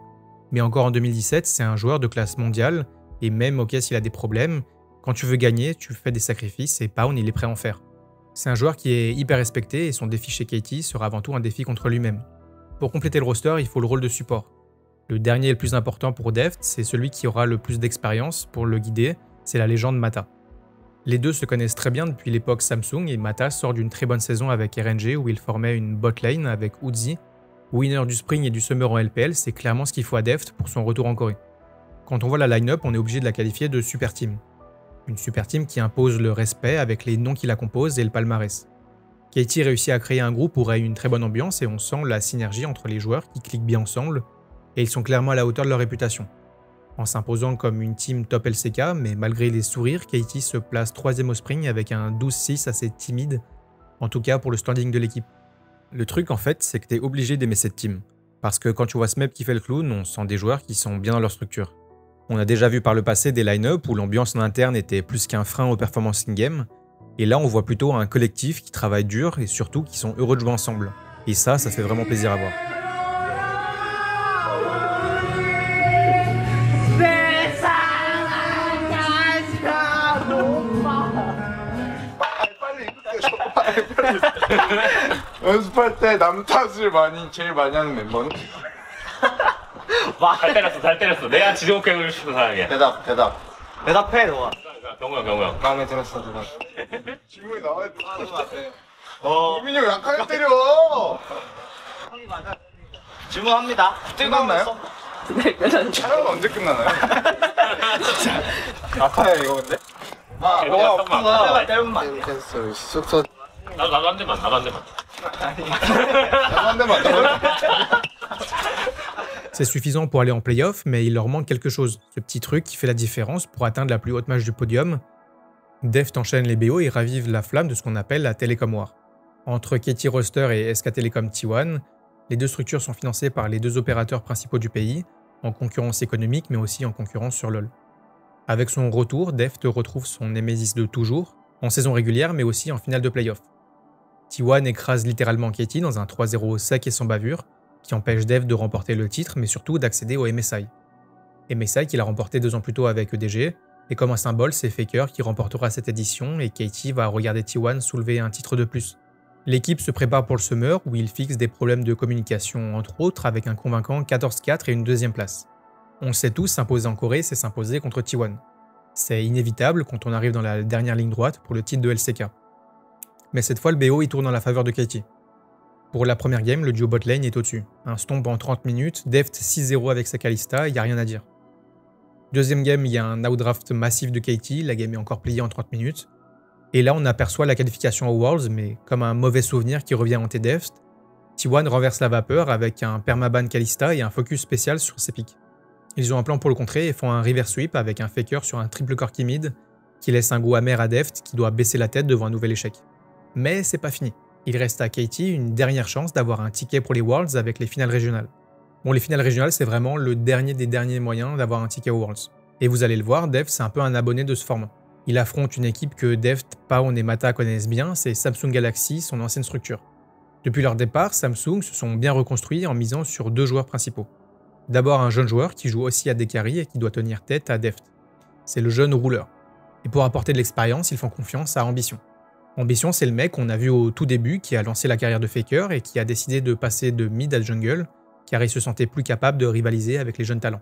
Mais encore en 2017, c'est un joueur de classe mondiale, et même ok s'il a des problèmes, quand tu veux gagner, tu fais des sacrifices et Pound il est prêt à en faire. C'est un joueur qui est hyper respecté et son défi chez KT sera avant tout un défi contre lui-même. Pour compléter le roster, il faut le rôle de support. Le dernier et le plus important pour Deft, c'est celui qui aura le plus d'expérience pour le guider, c'est la légende Mata. Les deux se connaissent très bien depuis l'époque Samsung et Mata sort d'une très bonne saison avec RNG où il formait une bot lane avec Uzi. Winner du Spring et du Summer en LPL, c'est clairement ce qu'il faut à Deft pour son retour en Corée. Quand on voit la line-up, on est obligé de la qualifier de super team. Une super team qui impose le respect avec les noms qui la composent et le palmarès. KT réussit à créer un groupe où règne une très bonne ambiance et on sent la synergie entre les joueurs qui cliquent bien ensemble et ils sont clairement à la hauteur de leur réputation. En s'imposant comme une team top LCK, mais malgré les sourires, KT se place 3ème au Spring avec un 12-6 assez timide, en tout cas pour le standing de l'équipe. Le truc en fait, c'est que t'es obligé d'aimer cette team, parce que quand tu vois Smeb qui fait le clown, on sent des joueurs qui sont bien dans leur structure. On a déjà vu par le passé des line-up où l'ambiance en interne était plus qu'un frein aux performances in-game, et là on voit plutôt un collectif qui travaille dur et surtout qui sont heureux de jouer ensemble. Et ça fait vraiment plaisir à voir. 연습할 때 남 탓을 제일 많이 하는 멤버는? 잘 때렸어. 내가 지정학교를 시킨 사람이야. 대답해 너가. 경우야. 마음에 들었어 누가. 질문이 나와야 돼. 이민이 형 약하게 때려. 형이 맞아. 질문합니다. 끝났나요? 네, 끝났죠. 촬영은 언제 끝나나요? 아파요 이거 근데? 너가 아프다. 때리면 안 돼. 숙소. 나도 한 대만. C'est suffisant pour aller en playoff, mais il leur manque quelque chose, ce petit truc qui fait la différence pour atteindre la plus haute marche du podium. Deft enchaîne les BO et ravive la flamme de ce qu'on appelle la Telecom War. Entre KT Rolster et SK Telecom T1, les deux structures sont financées par les deux opérateurs principaux du pays, en concurrence économique mais aussi en concurrence sur LoL. Avec son retour, Deft retrouve son Nemesis de toujours, en saison régulière mais aussi en finale de playoff. T1 écrase littéralement KT dans un 3-0 sec et sans bavure, qui empêche Deft de remporter le titre mais surtout d'accéder au MSI. MSI qu'il a remporté 2 ans plus tôt avec EDG, et comme un symbole, c'est Faker qui remportera cette édition et KT va regarder T1 soulever un titre de plus. L'équipe se prépare pour le Summer où ils fixent des problèmes de communication entre autres avec un convaincant 14-4 et une deuxième place. On le sait tous, s'imposer en Corée, c'est s'imposer contre T1. C'est inévitable quand on arrive dans la dernière ligne droite pour le titre de LCK. Mais cette fois, le BO il tourne en la faveur de KT. Pour la première game, le duo bot lane est au-dessus. Un stomp en 30 minutes, Deft 6-0 avec sa Kalista, il n'y a rien à dire. Deuxième game, il y a un outdraft massif de KT, la game est encore pliée en 30 minutes. Et là, on aperçoit la qualification aux Worlds, mais comme un mauvais souvenir qui revient hanter Deft, T1 renverse la vapeur avec un permaban Kalista et un focus spécial sur ses pics. Ils ont un plan pour le contrer et font un reverse sweep avec un faker sur un triple corki mid qui laisse un goût amer à Deft qui doit baisser la tête devant un nouvel échec. Mais c'est pas fini. Il reste à KT une dernière chance d'avoir un ticket pour les Worlds avec les finales régionales. Bon, les finales régionales, c'est vraiment le dernier des derniers moyens d'avoir un ticket aux Worlds. Et vous allez le voir, Deft, c'est un peu un abonné de ce format. Il affronte une équipe que Deft, Pawn et Mata connaissent bien, c'est Samsung Galaxy, son ancienne structure. Depuis leur départ, Samsung se sont bien reconstruits en misant sur 2 joueurs principaux. D'abord un jeune joueur qui joue aussi à des carries et qui doit tenir tête à Deft. C'est le jeune rouleur. Et pour apporter de l'expérience, ils font confiance à Ambition. Ambition, c'est le mec qu'on a vu au tout début qui a lancé la carrière de Faker et qui a décidé de passer de mid à jungle car il se sentait plus capable de rivaliser avec les jeunes talents.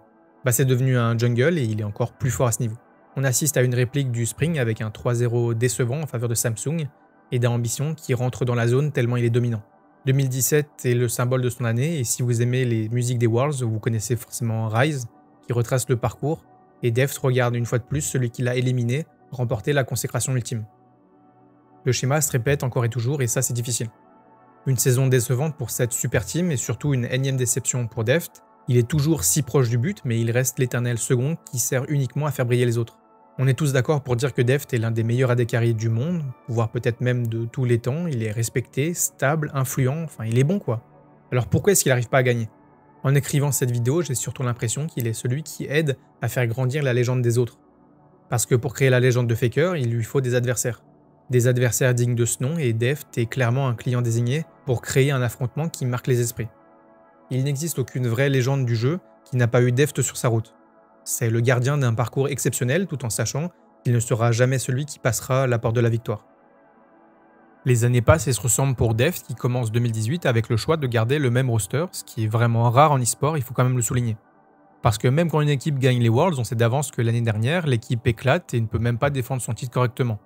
C'est devenu un jungle et il est encore plus fort à ce niveau. On assiste à une réplique du Spring avec un 3-0 décevant en faveur de Samsung et d'Ambition qui rentre dans la zone tellement il est dominant. 2017 est le symbole de son année et si vous aimez les musiques des Worlds, vous connaissez forcément Rise qui retrace le parcours et Deft regarde une fois de plus celui qui l'a éliminé remporter la consécration ultime. Le schéma se répète encore et toujours et ça c'est difficile. Une saison décevante pour cette super team et surtout une énième déception pour Deft. Il est toujours si proche du but mais il reste l'éternel second qui sert uniquement à faire briller les autres. On est tous d'accord pour dire que Deft est l'un des meilleurs AD carry du monde, voire peut-être même de tous les temps. Il est respecté, stable, influent, enfin il est bon quoi. Alors pourquoi est-ce qu'il n'arrive pas à gagner? En écrivant cette vidéo, j'ai surtout l'impression qu'il est celui qui aide à faire grandir la légende des autres. Parce que pour créer la légende de Faker, il lui faut des adversaires. Des adversaires dignes de ce nom et Deft est clairement un client désigné pour créer un affrontement qui marque les esprits. Il n'existe aucune vraie légende du jeu qui n'a pas eu Deft sur sa route. C'est le gardien d'un parcours exceptionnel tout en sachant qu'il ne sera jamais celui qui passera la porte de la victoire. Les années passent et se ressemblent pour Deft qui commence 2018 avec le choix de garder le même roster, ce qui est vraiment rare en e-sport, il faut quand même le souligner. Parce que même quand une équipe gagne les Worlds, on sait d'avance que l'année dernière, l'équipe éclate et ne peut même pas défendre son titre correctement.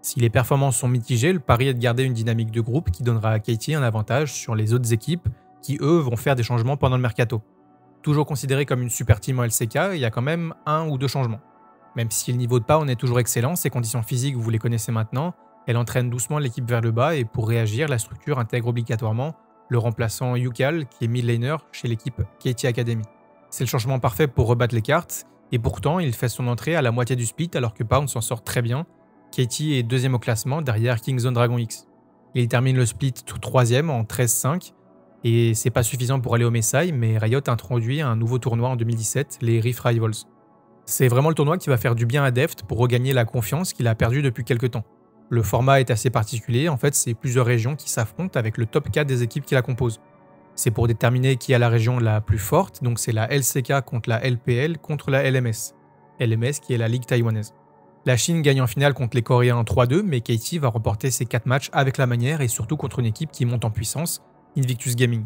Si les performances sont mitigées, le pari est de garder une dynamique de groupe qui donnera à KT un avantage sur les autres équipes qui, eux, vont faire des changements pendant le mercato. Toujours considéré comme une super team en LCK, il y a quand même 1 ou 2 changements. Même si le niveau de Pawn est toujours excellent, ses conditions physiques vous les connaissez maintenant, elle entraîne doucement l'équipe vers le bas et pour réagir, la structure intègre obligatoirement le remplaçant Yukal qui est mid laner chez l'équipe KT Academy. C'est le changement parfait pour rebattre les cartes et pourtant il fait son entrée à la moitié du split alors que Pawn s'en sort très bien. KT est 2e au classement derrière Kingzone Dragon X. Il termine le split 3e en 13-5. Et c'est pas suffisant pour aller au Messai, mais Riot introduit un nouveau tournoi en 2017, les Rift Rivals. C'est vraiment le tournoi qui va faire du bien à Deft pour regagner la confiance qu'il a perdue depuis quelques temps. Le format est assez particulier, en fait c'est plusieurs régions qui s'affrontent avec le top 4 des équipes qui la composent. C'est pour déterminer qui a la région la plus forte, donc c'est la LCK contre la LPL contre la LMS. LMS qui est la ligue taïwanaise. La Chine gagne en finale contre les Coréens en 3-2, mais KT va remporter ses 4 matchs avec la manière et surtout contre une équipe qui monte en puissance, Invictus Gaming.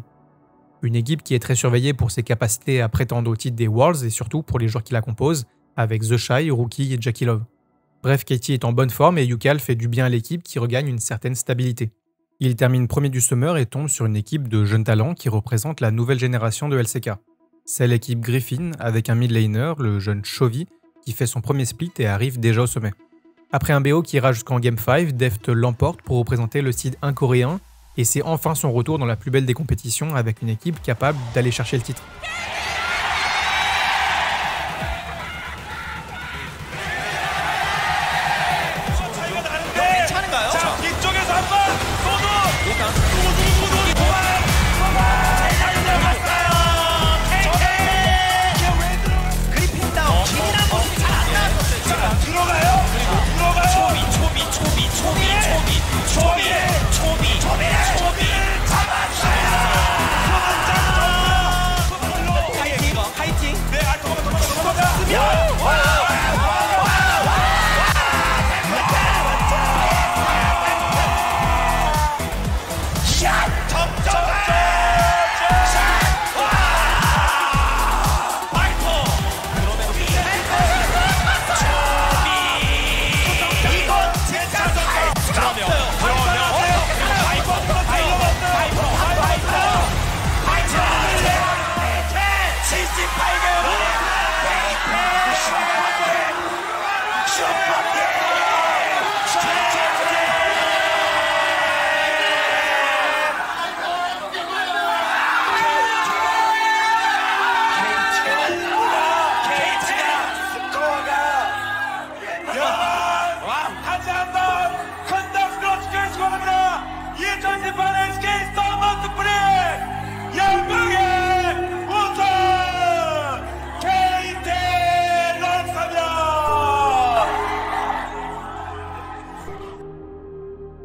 Une équipe qui est très surveillée pour ses capacités à prétendre au titre des Worlds et surtout pour les joueurs qui la composent, avec The Shy, Rookie et Jackie Love. Bref, KT est en bonne forme et Yukal fait du bien à l'équipe qui regagne une certaine stabilité. Il termine premier du Summer et tombe sur une équipe de jeunes talents qui représente la nouvelle génération de LCK. C'est l'équipe Griffin avec un mid laner, le jeune Chovy, qui fait son premier split et arrive déjà au sommet. Après un BO qui ira jusqu'en Game 5, Deft l'emporte pour représenter le seed 1 coréen et c'est enfin son retour dans la plus belle des compétitions avec une équipe capable d'aller chercher le titre.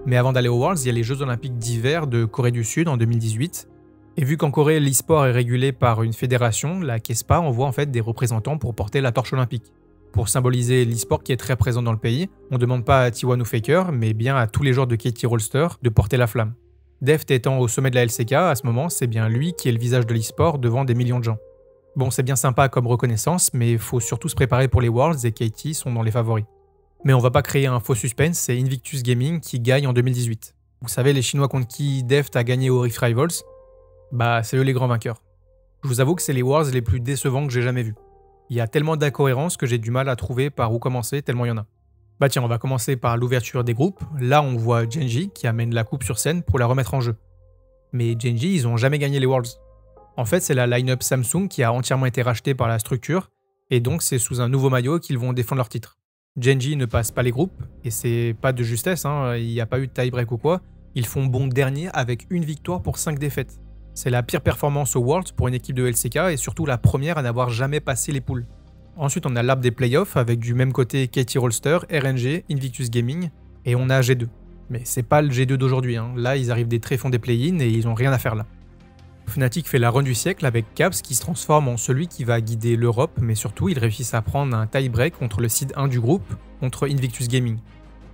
Mais avant d'aller aux Worlds, il y a les Jeux Olympiques d'hiver de Corée du Sud en 2018. Et vu qu'en Corée, l'e-sport est régulé par une fédération, la KESPA envoie en fait des représentants pour porter la torche olympique. Pour symboliser l'e-sport qui est très présent dans le pays, on ne demande pas à T1 ou Faker, mais bien à tous les joueurs de Katie Rolster de porter la flamme. Deft étant au sommet de la LCK, à ce moment, c'est bien lui qui est le visage de l'e-sport devant des millions de gens. Bon, c'est bien sympa comme reconnaissance, mais il faut surtout se préparer pour les Worlds et Katie sont dans les favoris. Mais on va pas créer un faux suspense, c'est Invictus Gaming qui gagne en 2018. Vous savez, les Chinois contre qui Deft a gagné au Rift Rivals, bah c'est eux les grands vainqueurs. Je vous avoue que c'est les Worlds les plus décevants que j'ai jamais vus. Il y a tellement d'incohérences que j'ai du mal à trouver par où commencer, tellement il y en a. Bah tiens, on va commencer par l'ouverture des groupes. Là, on voit Gen.G qui amène la coupe sur scène pour la remettre en jeu. Mais Gen.G, ils ont jamais gagné les Worlds. En fait, c'est la line-up Samsung qui a entièrement été rachetée par la structure, et donc c'est sous un nouveau maillot qu'ils vont défendre leur titre. Gen.G ne passe pas les groupes, et c'est pas de justesse, il n'y a pas eu de tie-break ou quoi. Ils font bon dernier avec une victoire pour 5 défaites. C'est la pire performance au Worlds pour une équipe de LCK et surtout la première à n'avoir jamais passé les poules. Ensuite, on a l'arbre des playoffs avec du même côté Katie Rolster, RNG, Invictus Gaming et on a G2. Mais c'est pas le G2 d'aujourd'hui, Là, ils arrivent des tréfonds des play-in et ils ont rien à faire là. Fnatic fait la run du siècle avec Caps qui se transforme en celui qui va guider l'Europe, mais surtout ils réussissent à prendre un tie-break contre le seed 1 du groupe, contre Invictus Gaming.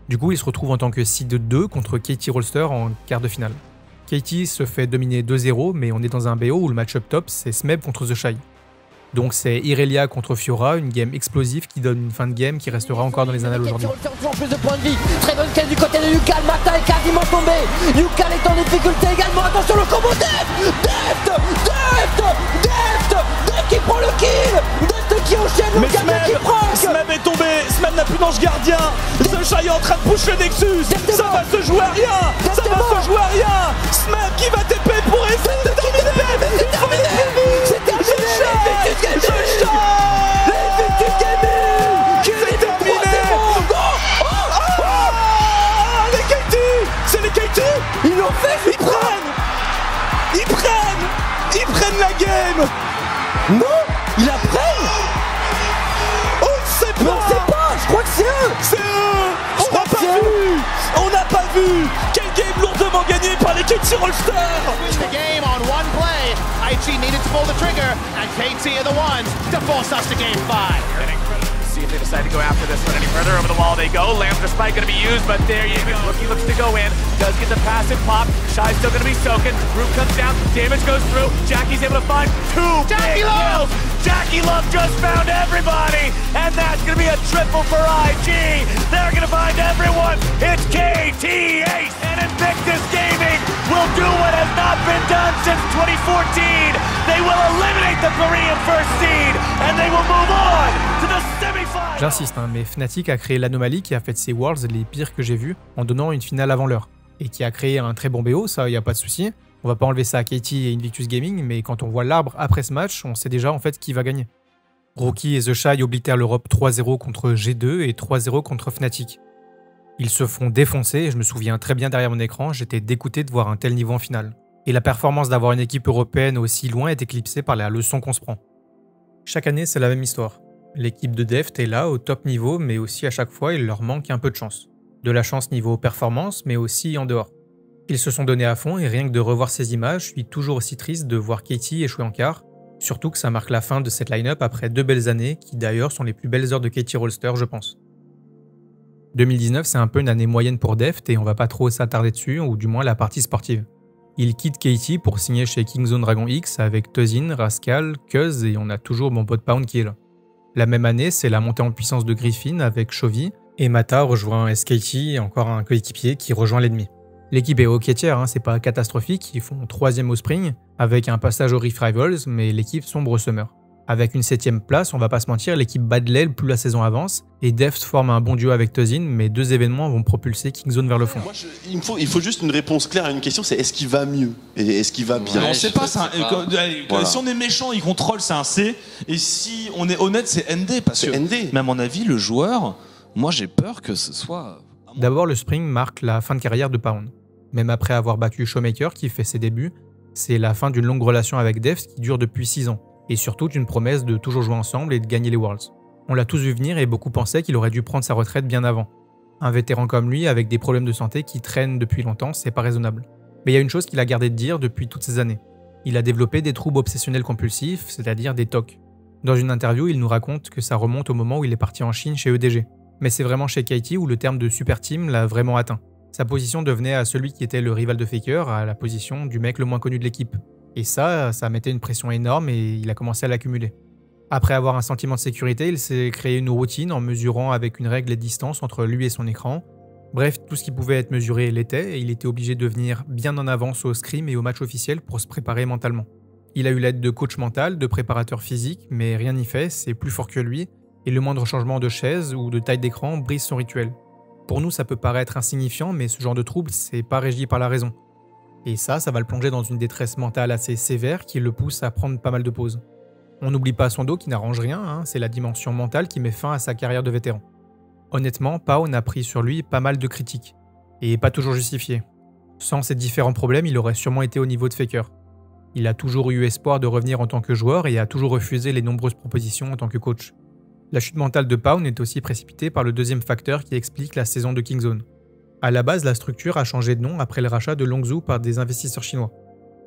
Du coup, ils se retrouvent en tant que seed 2 contre Katie Rolster en quart de finale. Katie se fait dominer 2-0, mais on est dans un BO où le match-up top, c'est Smeb contre The Shy. Donc c'est Irelia contre Fiora, une game explosive qui donne une fin de game qui restera encore dans les annales aujourd'hui. Toujours plus de points de vie, très bonne case du côté de Yukal, Mata est quasiment tombé, Yukal est en difficulté également, attention le combo Deft qui prend le kill, Deft qui enchaîne, le gamin qui prend. Smeb est tombé, Smeb n'a plus d'ange gardien, The Shy est en train de push le Nexus, ça va se jouer à rien, Smeb qui va TP pour essayer de terminer, c'est terminé, c'est terminé. Les KT, c'est les KT. Ils l'ont fait, ils prennent la game. Non, ils la prennent. On ne sait pas. Mais on sait pas, je crois que c'est eux. C'est eux. On n'a pas vu. Quel game lourdement gagné par les KT Rolster. The game on one play. IG needed to pull the trigger, and KT are the ones to force us to game 5. See if they decide to go after this one any further. Over the wall they go. Lambda spike going to be used, but there you go. Rookie looks to go in. Does get the passive pop. Shy's still going to be soaking. Root comes down. Damage goes through. Jackie's able to find 2 big kills. Jackie Love just found everybody, and that's going to be a triple for IG. They're going to find everyone. It's KT Ace, and Invictus Gaming will do what has not been done since 2014. They will eliminate the Korean first seed, and they will move on to the semifinals. J'insiste, mais Fnatic a créé l'anomalie qui a fait de ces Worlds les pires que j'ai vus en donnant une finale avant l'heure. Et qui a créé un très bon BO, ça y a pas de souci. On va pas enlever ça à Katie et Invictus Gaming, mais quand on voit l'arbre après ce match, on sait déjà en fait qui va gagner. Rookie et The Shy oblitèrent l'Europe 3-0 contre G2 et 3-0 contre Fnatic. Ils se font défoncer et je me souviens très bien derrière mon écran, j'étais dégoûté de voir un tel niveau en finale. Et la performance d'avoir une équipe européenne aussi loin est éclipsée par la leçon qu'on se prend. Chaque année, c'est la même histoire. L'équipe de Deft est là au top niveau, mais aussi à chaque fois, il leur manque un peu de chance. De la chance niveau performance, mais aussi en dehors. Ils se sont donnés à fond et rien que de revoir ces images, je suis toujours aussi triste de voir Katie échouer en quart, surtout que ça marque la fin de cette line-up après 2 belles années, qui d'ailleurs sont les plus belles heures de Katie Rolster, je pense. 2019, c'est un peu une année moyenne pour Deft et on va pas trop s'attarder dessus, ou du moins la partie sportive. Il quitte Katie pour signer chez Kingzone Dragon X avec Tuzin, Rascal, Cuz et on a toujours mon pote Pound qui est là. La même année, c'est la montée en puissance de Griffin avec Chovy, et Mata rejoint SKT et encore un coéquipier qui rejoint l'ennemi. L'équipe est ok tiers, c'est pas catastrophique, ils font 3e au Spring, avec un passage au Rift Rivals, mais l'équipe sombre au Summer. Avec une 7e place, on va pas se mentir, l'équipe bat de l'aile plus la saison avance, et Deft forme un bon duo avec Tuzin, mais 2 événements vont propulser Kingzone vers le fond. Moi, il faut juste une réponse claire à une question, c'est est-ce qu'il va mieux? Et est-ce qu'il va bien? On sait pas, si on est méchant, il contrôle, c'est un C, et si on est honnête, c'est ND, parce que ND. Mais à mon avis, le joueur, moi j'ai peur que ce soit... D'abord, le Spring marque la fin de carrière de Pound. Même après avoir battu Showmaker qui fait ses débuts, c'est la fin d'une longue relation avec Deft qui dure depuis 6 ans, et surtout d'une promesse de toujours jouer ensemble et de gagner les Worlds. On l'a tous vu venir et beaucoup pensaient qu'il aurait dû prendre sa retraite bien avant. Un vétéran comme lui, avec des problèmes de santé qui traînent depuis longtemps, c'est pas raisonnable. Mais il y a une chose qu'il a gardé de dire depuis toutes ces années. Il a développé des troubles obsessionnels compulsifs, c'est-à-dire des TOC. Dans une interview, il nous raconte que ça remonte au moment où il est parti en Chine chez EDG. Mais c'est vraiment chez KT où le terme de super team l'a vraiment atteint. Sa position devenait à celui qui était le rival de Faker, à la position du mec le moins connu de l'équipe. Et ça mettait une pression énorme et il a commencé à l'accumuler. Après avoir un sentiment de sécurité, il s'est créé une routine en mesurant avec une règle les distances entre lui et son écran. Bref, tout ce qui pouvait être mesuré l'était et il était obligé de venir bien en avance au scrim et au match officiel pour se préparer mentalement. Il a eu l'aide de coach mental, de préparateur physique, mais rien n'y fait, c'est plus fort que lui, et le moindre changement de chaise ou de taille d'écran brise son rituel. Pour nous, ça peut paraître insignifiant, mais ce genre de trouble, c'est pas régi par la raison. Et ça va le plonger dans une détresse mentale assez sévère qui le pousse à prendre pas mal de pauses. On n'oublie pas son dos qui n'arrange rien, c'est la dimension mentale qui met fin à sa carrière de vétéran. Honnêtement, Paon a pris sur lui pas mal de critiques, et pas toujours justifiées. Sans ces différents problèmes, il aurait sûrement été au niveau de Faker. Il a toujours eu espoir de revenir en tant que joueur et a toujours refusé les nombreuses propositions en tant que coach. La chute mentale de Paon est aussi précipitée par le deuxième facteur qui explique la saison de Kingzone. À la base, la structure a changé de nom après le rachat de Longzhou par des investisseurs chinois.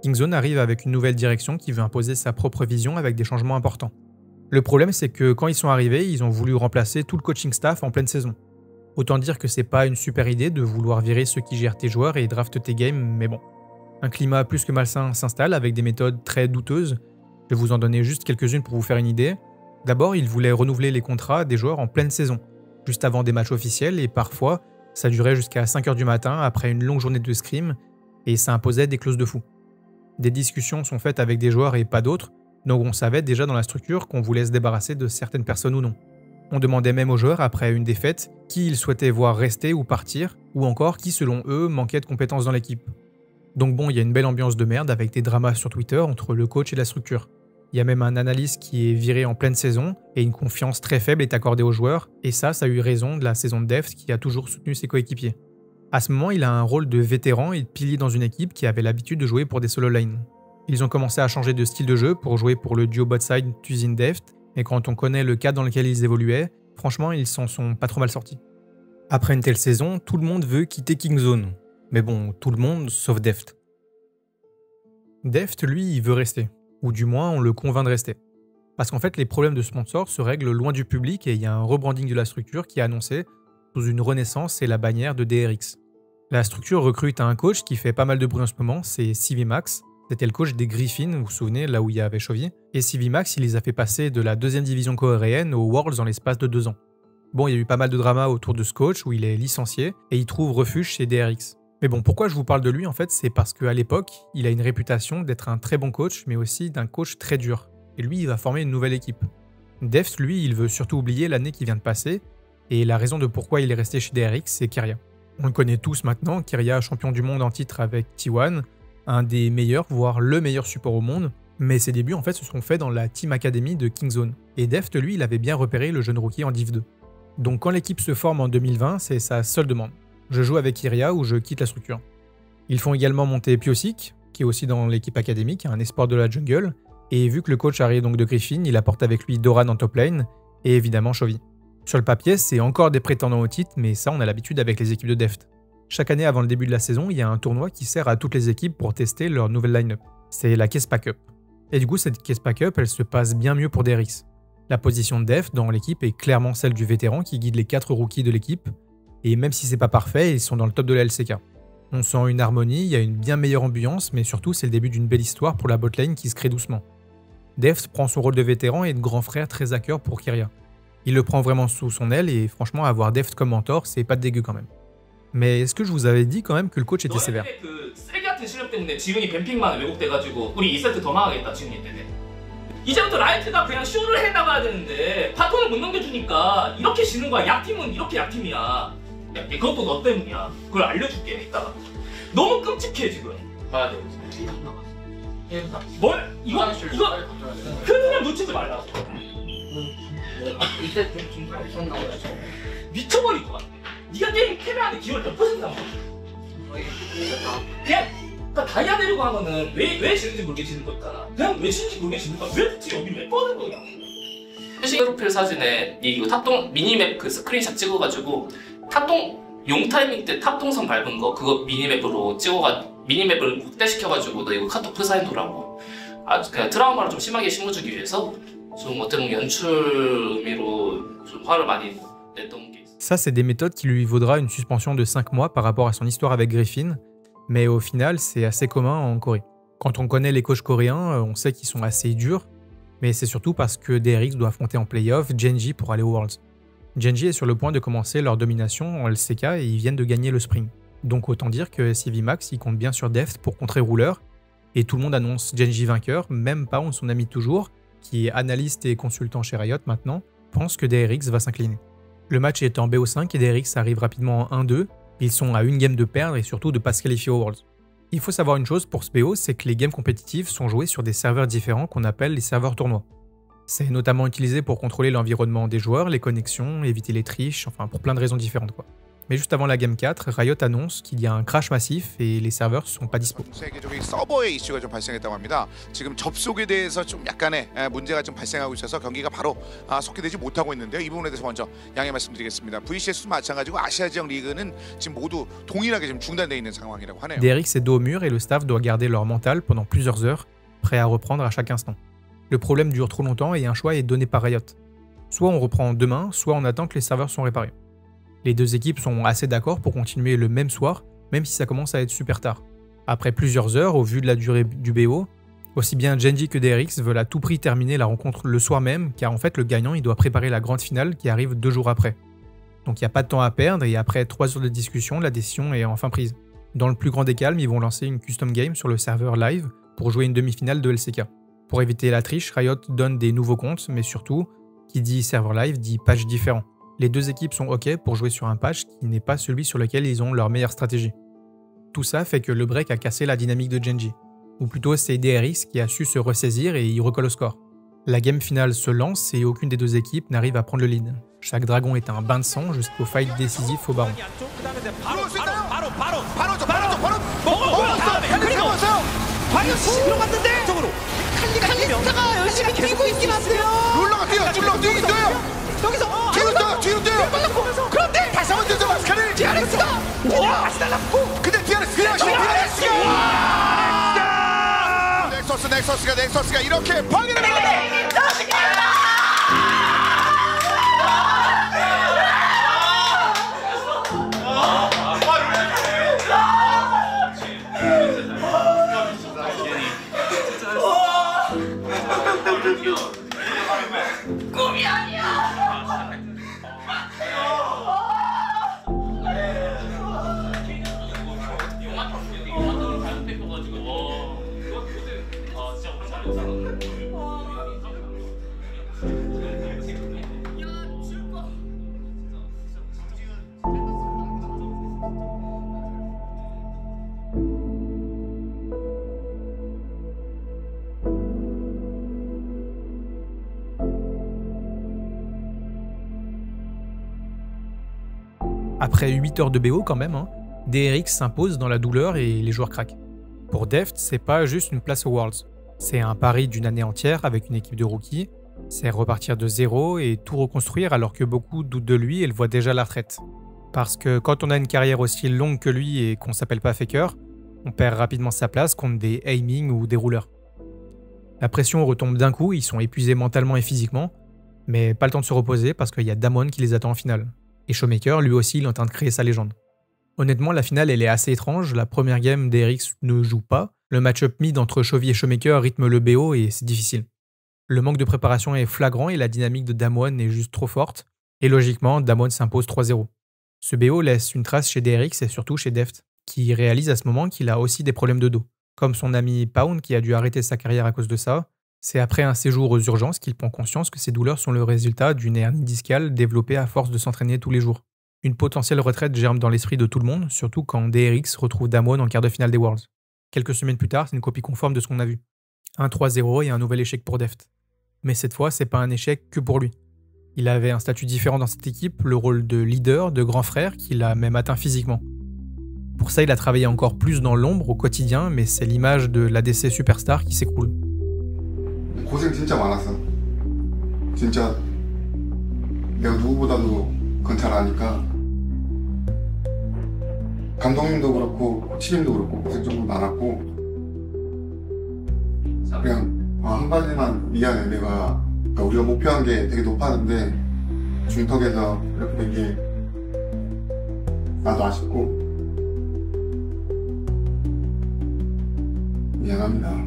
Kingzone arrive avec une nouvelle direction qui veut imposer sa propre vision avec des changements importants. Le problème, c'est que quand ils sont arrivés, ils ont voulu remplacer tout le coaching staff en pleine saison. Autant dire que c'est pas une super idée de vouloir virer ceux qui gèrent tes joueurs et draftent tes games, mais bon. Un climat plus que malsain s'installe avec des méthodes très douteuses. Je vais vous en donner juste quelques-unes pour vous faire une idée. D'abord, ils voulaient renouveler les contrats des joueurs en pleine saison, juste avant des matchs officiels, et parfois, ça durait jusqu'à 5h du matin après une longue journée de scrim, et ça imposait des clauses de fou. Des discussions sont faites avec des joueurs et pas d'autres, donc on savait déjà dans la structure qu'on voulait se débarrasser de certaines personnes ou non. On demandait même aux joueurs, après une défaite, qui ils souhaitaient voir rester ou partir, ou encore qui selon eux manquait de compétences dans l'équipe. Donc bon, il y a une belle ambiance de merde avec des dramas sur Twitter entre le coach et la structure. Il y a même un analyste qui est viré en pleine saison, et une confiance très faible est accordée aux joueurs, et ça a eu raison de la saison de Deft qui a toujours soutenu ses coéquipiers. À ce moment, il a un rôle de vétéran et de pilier dans une équipe qui avait l'habitude de jouer pour des solo lanes. Ils ont commencé à changer de style de jeu pour jouer pour le duo botside Tuzin Deft, et quand on connaît le cadre dans lequel ils évoluaient, franchement, ils s'en sont pas trop mal sortis. Après une telle saison, tout le monde veut quitter Kingzone. Mais bon, tout le monde sauf Deft. Deft, lui, il veut rester. Ou du moins, on le convainc de rester. Parce qu'en fait, les problèmes de sponsors se règlent loin du public et il y a un rebranding de la structure qui est annoncé sous une renaissance et la bannière de DRX. La structure recrute un coach qui fait pas mal de bruit en ce moment, c'est CVMAX. C'était le coach des Griffins, vous vous souvenez, là où il y avait Chovy. Et CVMAX, il les a fait passer de la 2e division coréenne aux Worlds en l'espace de 2 ans. Bon, il y a eu pas mal de drama autour de ce coach où il est licencié et il trouve refuge chez DRX. Mais bon, pourquoi je vous parle de lui en fait, c'est parce qu'à l'époque, il a une réputation d'être un très bon coach, mais aussi d'un coach très dur. Et lui, il va former une nouvelle équipe. Deft, lui, il veut surtout oublier l'année qui vient de passer, et la raison de pourquoi il est resté chez DRX, c'est Kiria. On le connaît tous maintenant, Kiria, champion du monde en titre avec T1, un des meilleurs, voire le meilleur support au monde, mais ses débuts en fait se sont faits dans la Team Academy de Kingzone. Et Deft, lui, il avait bien repéré le jeune rookie en Div 2. Donc quand l'équipe se forme en 2020, c'est sa seule demande. Je joue avec Kiria ou je quitte la structure. Ils font également monter Piosik, qui est aussi dans l'équipe académique, un espoir de la jungle, et vu que le coach arrive donc de Griffin, il apporte avec lui Doran en top lane, et évidemment Chovy. Sur le papier, c'est encore des prétendants au titre, mais ça on a l'habitude avec les équipes de Deft. Chaque année avant le début de la saison, il y a un tournoi qui sert à toutes les équipes pour tester leur nouvelle line-up. C'est la Case Pack Up. Et du coup, cette Case Pack Up, elle se passe bien mieux pour DRX. La position de Deft dans l'équipe est clairement celle du vétéran qui guide les 4 rookies de l'équipe, et même si c'est pas parfait, ils sont dans le top de la LCK. On sent une harmonie, il y a une bien meilleure ambiance, mais surtout c'est le début d'une belle histoire pour la botlane qui se crée doucement. Deft prend son rôle de vétéran et de grand frère très à cœur pour Kiria. Il le prend vraiment sous son aile et franchement avoir Deft comme mentor, c'est pas dégueu quand même. Mais est-ce que je vous avais dit quand même que le coach était sévère? 이제부터 라이트가 그냥 쇼를 해나가야 되는데 바톤을 못 넘겨주니까 이렇게 지는 거야. 약팀은 이렇게 약팀이야. 야, 그것도 너 때문이야. 그걸 알려줄게 이따가. 너무 끔찍해 지금. 봐야 돼. 뭘? 이거 흐름을 놓치지 말라고. 이때 좀 중간에 손 나오죠. 미쳐버릴 것 같아. 네가 게임 패배하는 기회를 몇 퍼센트 남았어? 그냥 그러니까 다이아 내려고 하면은 왜 지는지 모르게 지는 거 있잖아. 그냥 왜 지는지 모르게 지는 거야. 왜 굳이 여기 왜 뻗은 거야? 회식 프로필 사진에 이거 탑동 미니맵 그 스크린샷 찍어가지고 탑동 용 타이밍 때 탑 동선 밟은 거 그거 미니맵으로 미니맵을 확대시켜가지고 너 이거 카톡 풀사인도라고 그냥 트라우마를 좀 심하게 심어주기 위해서 좀 어떻게 보면 연출 의미로 좀 화를 많이 냈던 게 있어요. Ça, c'est des méthodes qui lui vaudra une suspension de 5 mois par rapport à son histoire avec Griffin, mais au final, c'est assez commun en Corée. Quand on connaît les coachs coréens, on sait qu'ils sont assez durs, mais c'est surtout parce que DRX doit affronter en playoff Gen.G pour aller aux Worlds. Gen.G est sur le point de commencer leur domination en LCK et ils viennent de gagner le Spring. Donc autant dire que CV Max il compte bien sur Deft pour contrer Ruler, et tout le monde annonce Gen.G vainqueur, même Pound, son ami de toujours, qui est analyste et consultant chez Riot maintenant, pense que DRX va s'incliner. Le match est en BO5 et DRX arrive rapidement en 1-2, ils sont à une game de perdre et surtout de pas se qualifier aux Worlds. Il faut savoir une chose pour ce BO, c'est que les games compétitifs sont joués sur des serveurs différents qu'on appelle les serveurs tournois. C'est notamment utilisé pour contrôler l'environnement des joueurs, les connexions, éviter les triches, enfin pour plein de raisons différentes quoi. Mais juste avant la Game 4, Riot annonce qu'il y a un crash massif et les serveurs sont pas dispo. 세계적인 서버의 이슈가 좀 발생했다고 합니다. 지금 접속에 대해서 좀 약간의 문제가 좀 발생하고 있어서 경기가 바로 속개되지 못하고 있는데요. 이 부분에 대해서 먼저 양해 말씀드리겠습니다. VCS도 마찬가지고 아시아 지역 리그는 지금 모두 동일하게 지금 중단되어 있는 상황이라고 하네요. DRX est dos au mur et le staff doit garder leur mental pendant plusieurs heures, prêt à reprendre à chaque instant. Le problème dure trop longtemps et un choix est donné par Riot. Soit on reprend demain, soit on attend que les serveurs sont réparés. Les deux équipes sont assez d'accord pour continuer le même soir, même si ça commence à être super tard. Après plusieurs heures, au vu de la durée du BO, aussi bien Gen.G que DRX veulent à tout prix terminer la rencontre le soir même, car en fait le gagnant il doit préparer la grande finale qui arrive 2 jours après. Donc il n'y a pas de temps à perdre et après 3 heures de discussion, la décision est enfin prise. Dans le plus grand des calmes, ils vont lancer une custom game sur le serveur live pour jouer une demi-finale de LCK. Pour éviter la triche, Riot donne des nouveaux comptes, mais surtout, qui dit serveur live dit patch différent. Les deux équipes sont OK pour jouer sur un patch qui n'est pas celui sur lequel ils ont leur meilleure stratégie. Tout ça fait que le break a cassé la dynamique de Gen.G. Ou plutôt c'est DRX qui a su se ressaisir et il recolle au score. La game finale se lance et aucune des deux équipes n'arrive à prendre le lead. Chaque dragon est un bain de sang jusqu'au fight décisif au baron. 여기서 뒤로 뛰어요. 그런데 다시 한번 뛰죠 마스카를. DRX가 다시 달라붙고. 근데 DRX가 넥서스가 이렇게 방해를 합니다. 꿈이 아니야. Après 8 heures de BO quand même, DRX s'impose dans la douleur et les joueurs craquent. Pour Deft, c'est pas juste une place aux Worlds. C'est un pari d'une année entière avec une équipe de rookies, c'est repartir de zéro et tout reconstruire alors que beaucoup doutent de lui et le voient déjà la retraite. Parce que quand on a une carrière aussi longue que lui et qu'on s'appelle pas Faker, on perd rapidement sa place contre des aiming ou des rouleurs. La pression retombe d'un coup, ils sont épuisés mentalement et physiquement, mais pas le temps de se reposer parce qu'il y a Damwon qui les attend en finale. Et Showmaker, lui aussi, il est en train de créer sa légende. Honnêtement, la finale, elle est assez étrange. La première game, DRX ne joue pas. Le match-up mid entre Chovy et Showmaker rythme le BO et c'est difficile. Le manque de préparation est flagrant et la dynamique de Damwon est juste trop forte. Et logiquement, Damwon s'impose 3-0. Ce BO laisse une trace chez DRX et surtout chez Deft, qui réalise à ce moment qu'il a aussi des problèmes de dos. Comme son ami Pound qui a dû arrêter sa carrière à cause de ça, c'est après un séjour aux urgences qu'il prend conscience que ces douleurs sont le résultat d'une hernie discale développée à force de s'entraîner tous les jours. Une potentielle retraite germe dans l'esprit de tout le monde, surtout quand DRX retrouve Damwon en quart de finale des Worlds. Quelques semaines plus tard, c'est une copie conforme de ce qu'on a vu. Un 3-0 et un nouvel échec pour Deft. Mais cette fois, c'est pas un échec que pour lui. Il avait un statut différent dans cette équipe, le rôle de leader, de grand frère, qu'il a même atteint physiquement. Pour ça, il a travaillé encore plus dans l'ombre au quotidien, mais c'est l'image de l'ADC superstar qui s'écroule. 고생 진짜 많았어. 진짜 내가 누구보다도 그건 잘 아니까 감독님도 그렇고 코치님도 그렇고 고생 좀 많았고 그냥 한마디만 미안해. 내가 그러니까 우리가 목표한 게 되게 높았는데 중턱에서 이렇게 된 게 나도 아쉽고 미안합니다.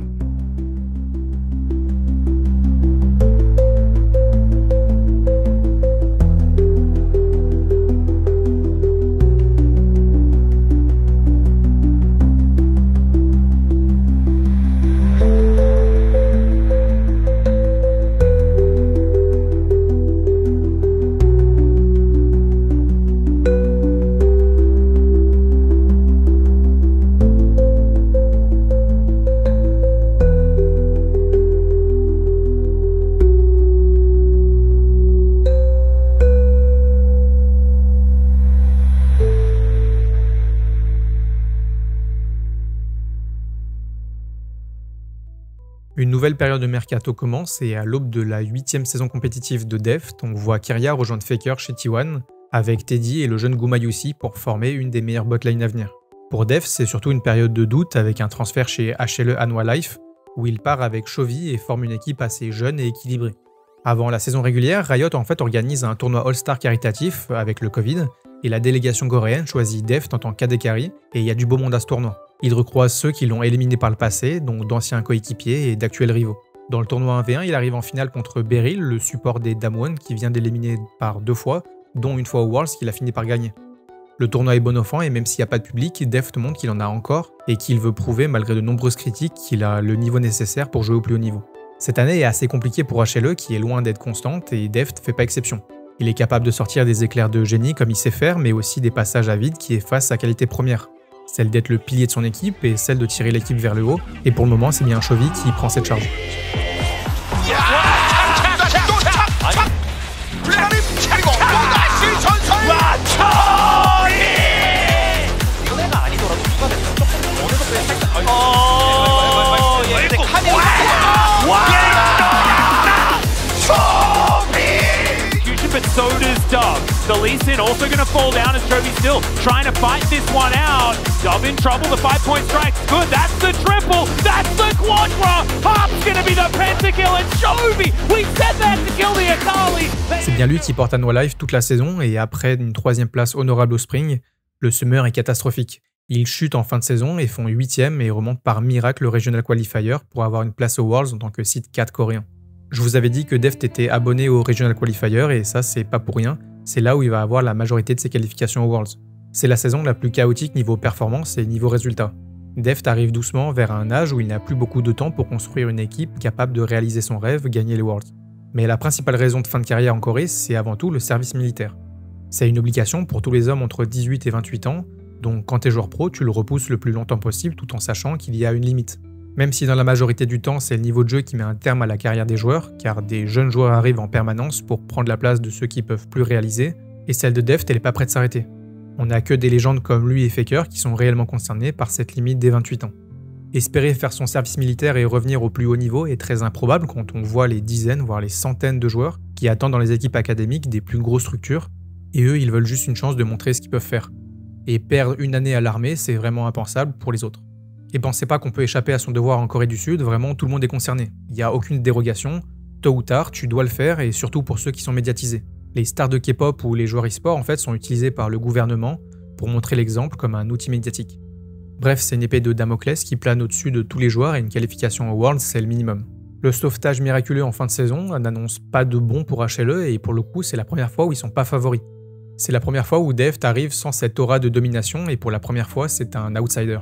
Une nouvelle période de mercato commence et à l'aube de la 8e saison compétitive de Deft, on voit Kiria rejoindre Faker chez T1 avec Teddy et le jeune Gumayusi pour former une des meilleures botlines à venir. Pour Deft, c'est surtout une période de doute avec un transfert chez HLE Hanwha Life où il part avec Chovy et forme une équipe assez jeune et équilibrée. Avant la saison régulière, Riot en fait organise un tournoi All-Star caritatif avec le Covid et la délégation coréenne choisit Deft en tant qu'AD carry et il y a du beau monde à ce tournoi. Il recroise ceux qui l'ont éliminé par le passé, dont d'anciens coéquipiers et d'actuels rivaux. Dans le tournoi 1v1, il arrive en finale contre Beryl, le support des Damwon qui vient d'éliminer par 2 fois, dont une fois au Worlds qu'il a fini par gagner. Le tournoi est bon enfant et même s'il n'y a pas de public, Deft montre qu'il en a encore et qu'il veut prouver, malgré de nombreuses critiques, qu'il a le niveau nécessaire pour jouer au plus haut niveau. Cette année est assez compliquée pour HLE qui est loin d'être constante et Deft fait pas exception. Il est capable de sortir des éclairs de génie comme il sait faire, mais aussi des passages à vide qui effacent sa qualité première. Celle d'être le pilier de son équipe et celle de tirer l'équipe vers le haut, et pour le moment c'est bien Chovy qui prend cette charge. But so does Dub. The Lee Sin also going to fall down as Chovy still trying to fight this one out. Dub in trouble, the 5-point strike's good. That's the triple, that's the quadra. Hop's going to be the pentakill and Chovy, we said that to kill the Akali. C'est bien lui qui porte Hanwha Life toute la saison et après une 3e place honorable au Spring, le Summer est catastrophique. Ils chutent en fin de saison et font 8e et remontent par miracle le Regional Qualifier pour avoir une place aux Worlds en tant que site 4 coréen. Je vous avais dit que Deft était abonné au Regional Qualifier et ça c'est pas pour rien, c'est là où il va avoir la majorité de ses qualifications aux Worlds. C'est la saison la plus chaotique niveau performance et niveau résultat. Deft arrive doucement vers un âge où il n'a plus beaucoup de temps pour construire une équipe capable de réaliser son rêve, gagner les Worlds. Mais la principale raison de fin de carrière en Corée, c'est avant tout le service militaire. C'est une obligation pour tous les hommes entre 18 et 28 ans, donc quand t'es joueur pro, tu le repousses le plus longtemps possible tout en sachant qu'il y a une limite. Même si dans la majorité du temps, c'est le niveau de jeu qui met un terme à la carrière des joueurs, car des jeunes joueurs arrivent en permanence pour prendre la place de ceux qui peuvent plus réaliser, et celle de Deft, elle n'est pas prête de s'arrêter. On n'a que des légendes comme lui et Faker qui sont réellement concernés par cette limite des 28 ans. Espérer faire son service militaire et revenir au plus haut niveau est très improbable quand on voit les dizaines, voire les centaines de joueurs qui attendent dans les équipes académiques des plus grosses structures, et eux, ils veulent juste une chance de montrer ce qu'ils peuvent faire. Et perdre une année à l'armée, c'est vraiment impensable pour les autres. Et pensez pas qu'on peut échapper à son devoir en Corée du Sud, vraiment tout le monde est concerné. Il n'y a aucune dérogation, tôt ou tard tu dois le faire et surtout pour ceux qui sont médiatisés. Les stars de K-pop ou les joueurs e-sport en fait sont utilisés par le gouvernement pour montrer l'exemple comme un outil médiatique. Bref, c'est une épée de Damoclès qui plane au-dessus de tous les joueurs et une qualification au Worlds c'est le minimum. Le sauvetage miraculeux en fin de saison n'annonce pas de bon pour HLE et pour le coup c'est la première fois où ils sont pas favoris. C'est la première fois où Deft arrive sans cette aura de domination et pour la première fois c'est un outsider.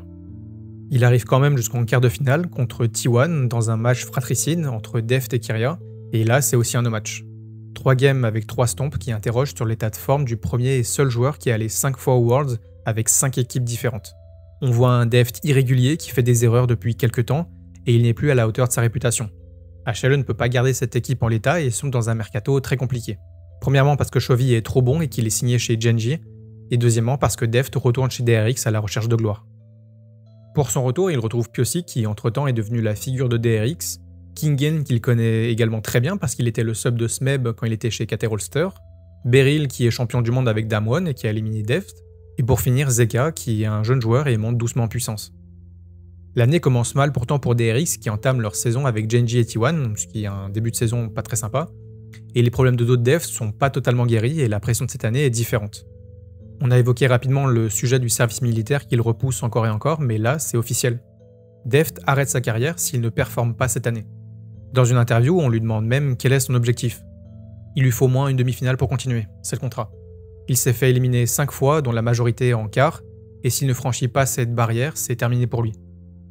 Il arrive quand même jusqu'en quart de finale contre T1 dans un match fratricide entre Deft et Kiria, et là c'est aussi un no match. 3 games avec 3 stomps qui interrogent sur l'état de forme du premier et seul joueur qui est allé 5 fois aux Worlds avec 5 équipes différentes. On voit un Deft irrégulier qui fait des erreurs depuis quelques temps et il n'est plus à la hauteur de sa réputation. HLE ne peut pas garder cette équipe en l'état et sont dans un mercato très compliqué. Premièrement parce que Chovy est trop bon et qu'il est signé chez Genji, et deuxièmement parce que Deft retourne chez DRX à la recherche de gloire. Pour son retour, il retrouve Pyosik qui entre-temps est devenu la figure de DRX, Kingen qu'il connaît également très bien parce qu'il était le sub de Smeb quand il était chez KT Rolster, Beryl qui est champion du monde avec Damwon et qui a éliminé Deft, Et pour finir, Zeka, qui est un jeune joueur et monte doucement en puissance. L'année commence mal pourtant pour DRX qui entament leur saison avec Gen.G et T1, ce qui est un début de saison pas très sympa, et les problèmes de d'autres devs sont pas totalement guéris et la pression de cette année est différente. On a évoqué rapidement le sujet du service militaire qui le repousse encore et encore, mais là c'est officiel. Deft arrête sa carrière s'il ne performe pas cette année. Dans une interview, on lui demande même quel est son objectif. Il lui faut au moins une demi-finale pour continuer, c'est le contrat. Il s'est fait éliminer 5 fois, dont la majorité en quart, et s'il ne franchit pas cette barrière, c'est terminé pour lui.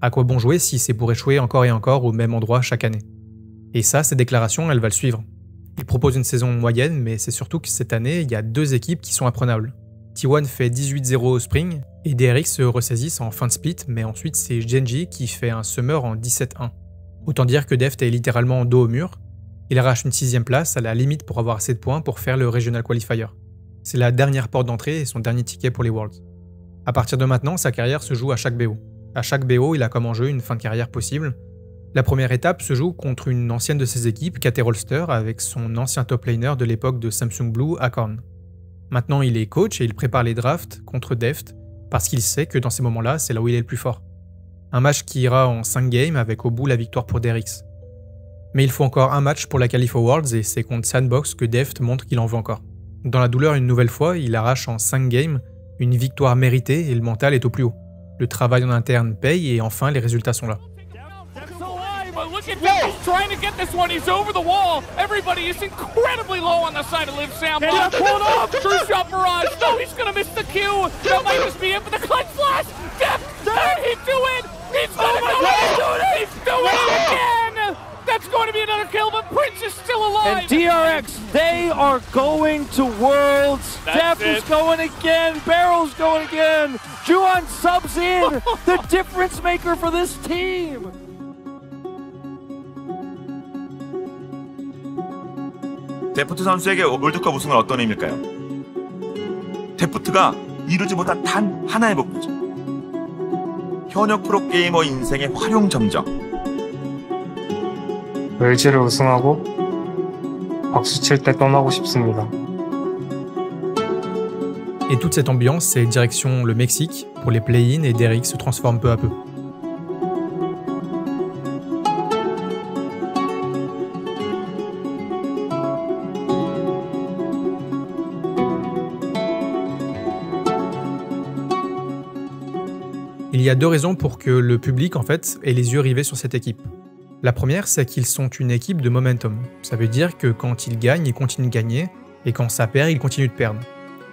À quoi bon jouer si c'est pour échouer encore et encore au même endroit chaque année? Et ça, ces déclarations, elles va le suivre. Il propose une saison moyenne, mais c'est surtout que cette année, il y a 2 équipes qui sont imprenables. T1 fait 18-0 au Spring, et DRX se ressaisissent en fin de split, mais ensuite c'est Gen.G qui fait un Summer en 17-1. Autant dire que Deft est littéralement dos au mur. Il arrache une 6ème place à la limite pour avoir assez de points pour faire le Regional Qualifier. C'est la dernière porte d'entrée et son dernier ticket pour les Worlds. À partir de maintenant, sa carrière se joue à chaque BO. À chaque BO, il a comme enjeu une fin de carrière possible. La première étape se joue contre une ancienne de ses équipes, KT Rolster, avec son ancien top laner de l'époque de Samsung Blue, Akorn. Maintenant, il est coach et il prépare les drafts contre Deft, parce qu'il sait que dans ces moments-là, c'est là où il est le plus fort. Un match qui ira en 5 games avec au bout la victoire pour DRX. Mais il faut encore un match pour la qualif aux Worlds et c'est contre Sandbox que Deft montre qu'il en veut encore. Dans la douleur une nouvelle fois, il arrache en 5 games une victoire méritée et le mental est au plus haut. Le travail en interne paye et enfin les résultats sont là. Look at Deft, he's trying to get this one, he's over the wall. Everybody is incredibly low on the side of Liv Samba. Pulled off, true shot barrage. No, he's gonna miss the Q. That might just be it for the clutch flash. Deft, can he do it? He's doing it! He's doing it again! That's going to be another kill, but Prince is still alive! And DRX, they are going to Worlds. Deft is going again, Barrel's going again. Juan subs in, the difference maker for this team. 데프트 선수에게 월드컵 우승은 어떤 의미일까요? 데프트가 이루지 못한 단 하나의 목표죠. 현역 프로게이머 인생의 활용 점정. 웰즈를 우승하고 박수 칠 때 떠나고 싶습니다. Et toute cette ambiance, c'est direction le Mexique pour les play-in et DRX se transforme peu à peu. Il y a 2 raisons pour que le public en fait ait les yeux rivés sur cette équipe. La première, c'est qu'ils sont une équipe de momentum. Ça veut dire que quand ils gagnent, ils continuent de gagner, et quand ça perd, ils continuent de perdre.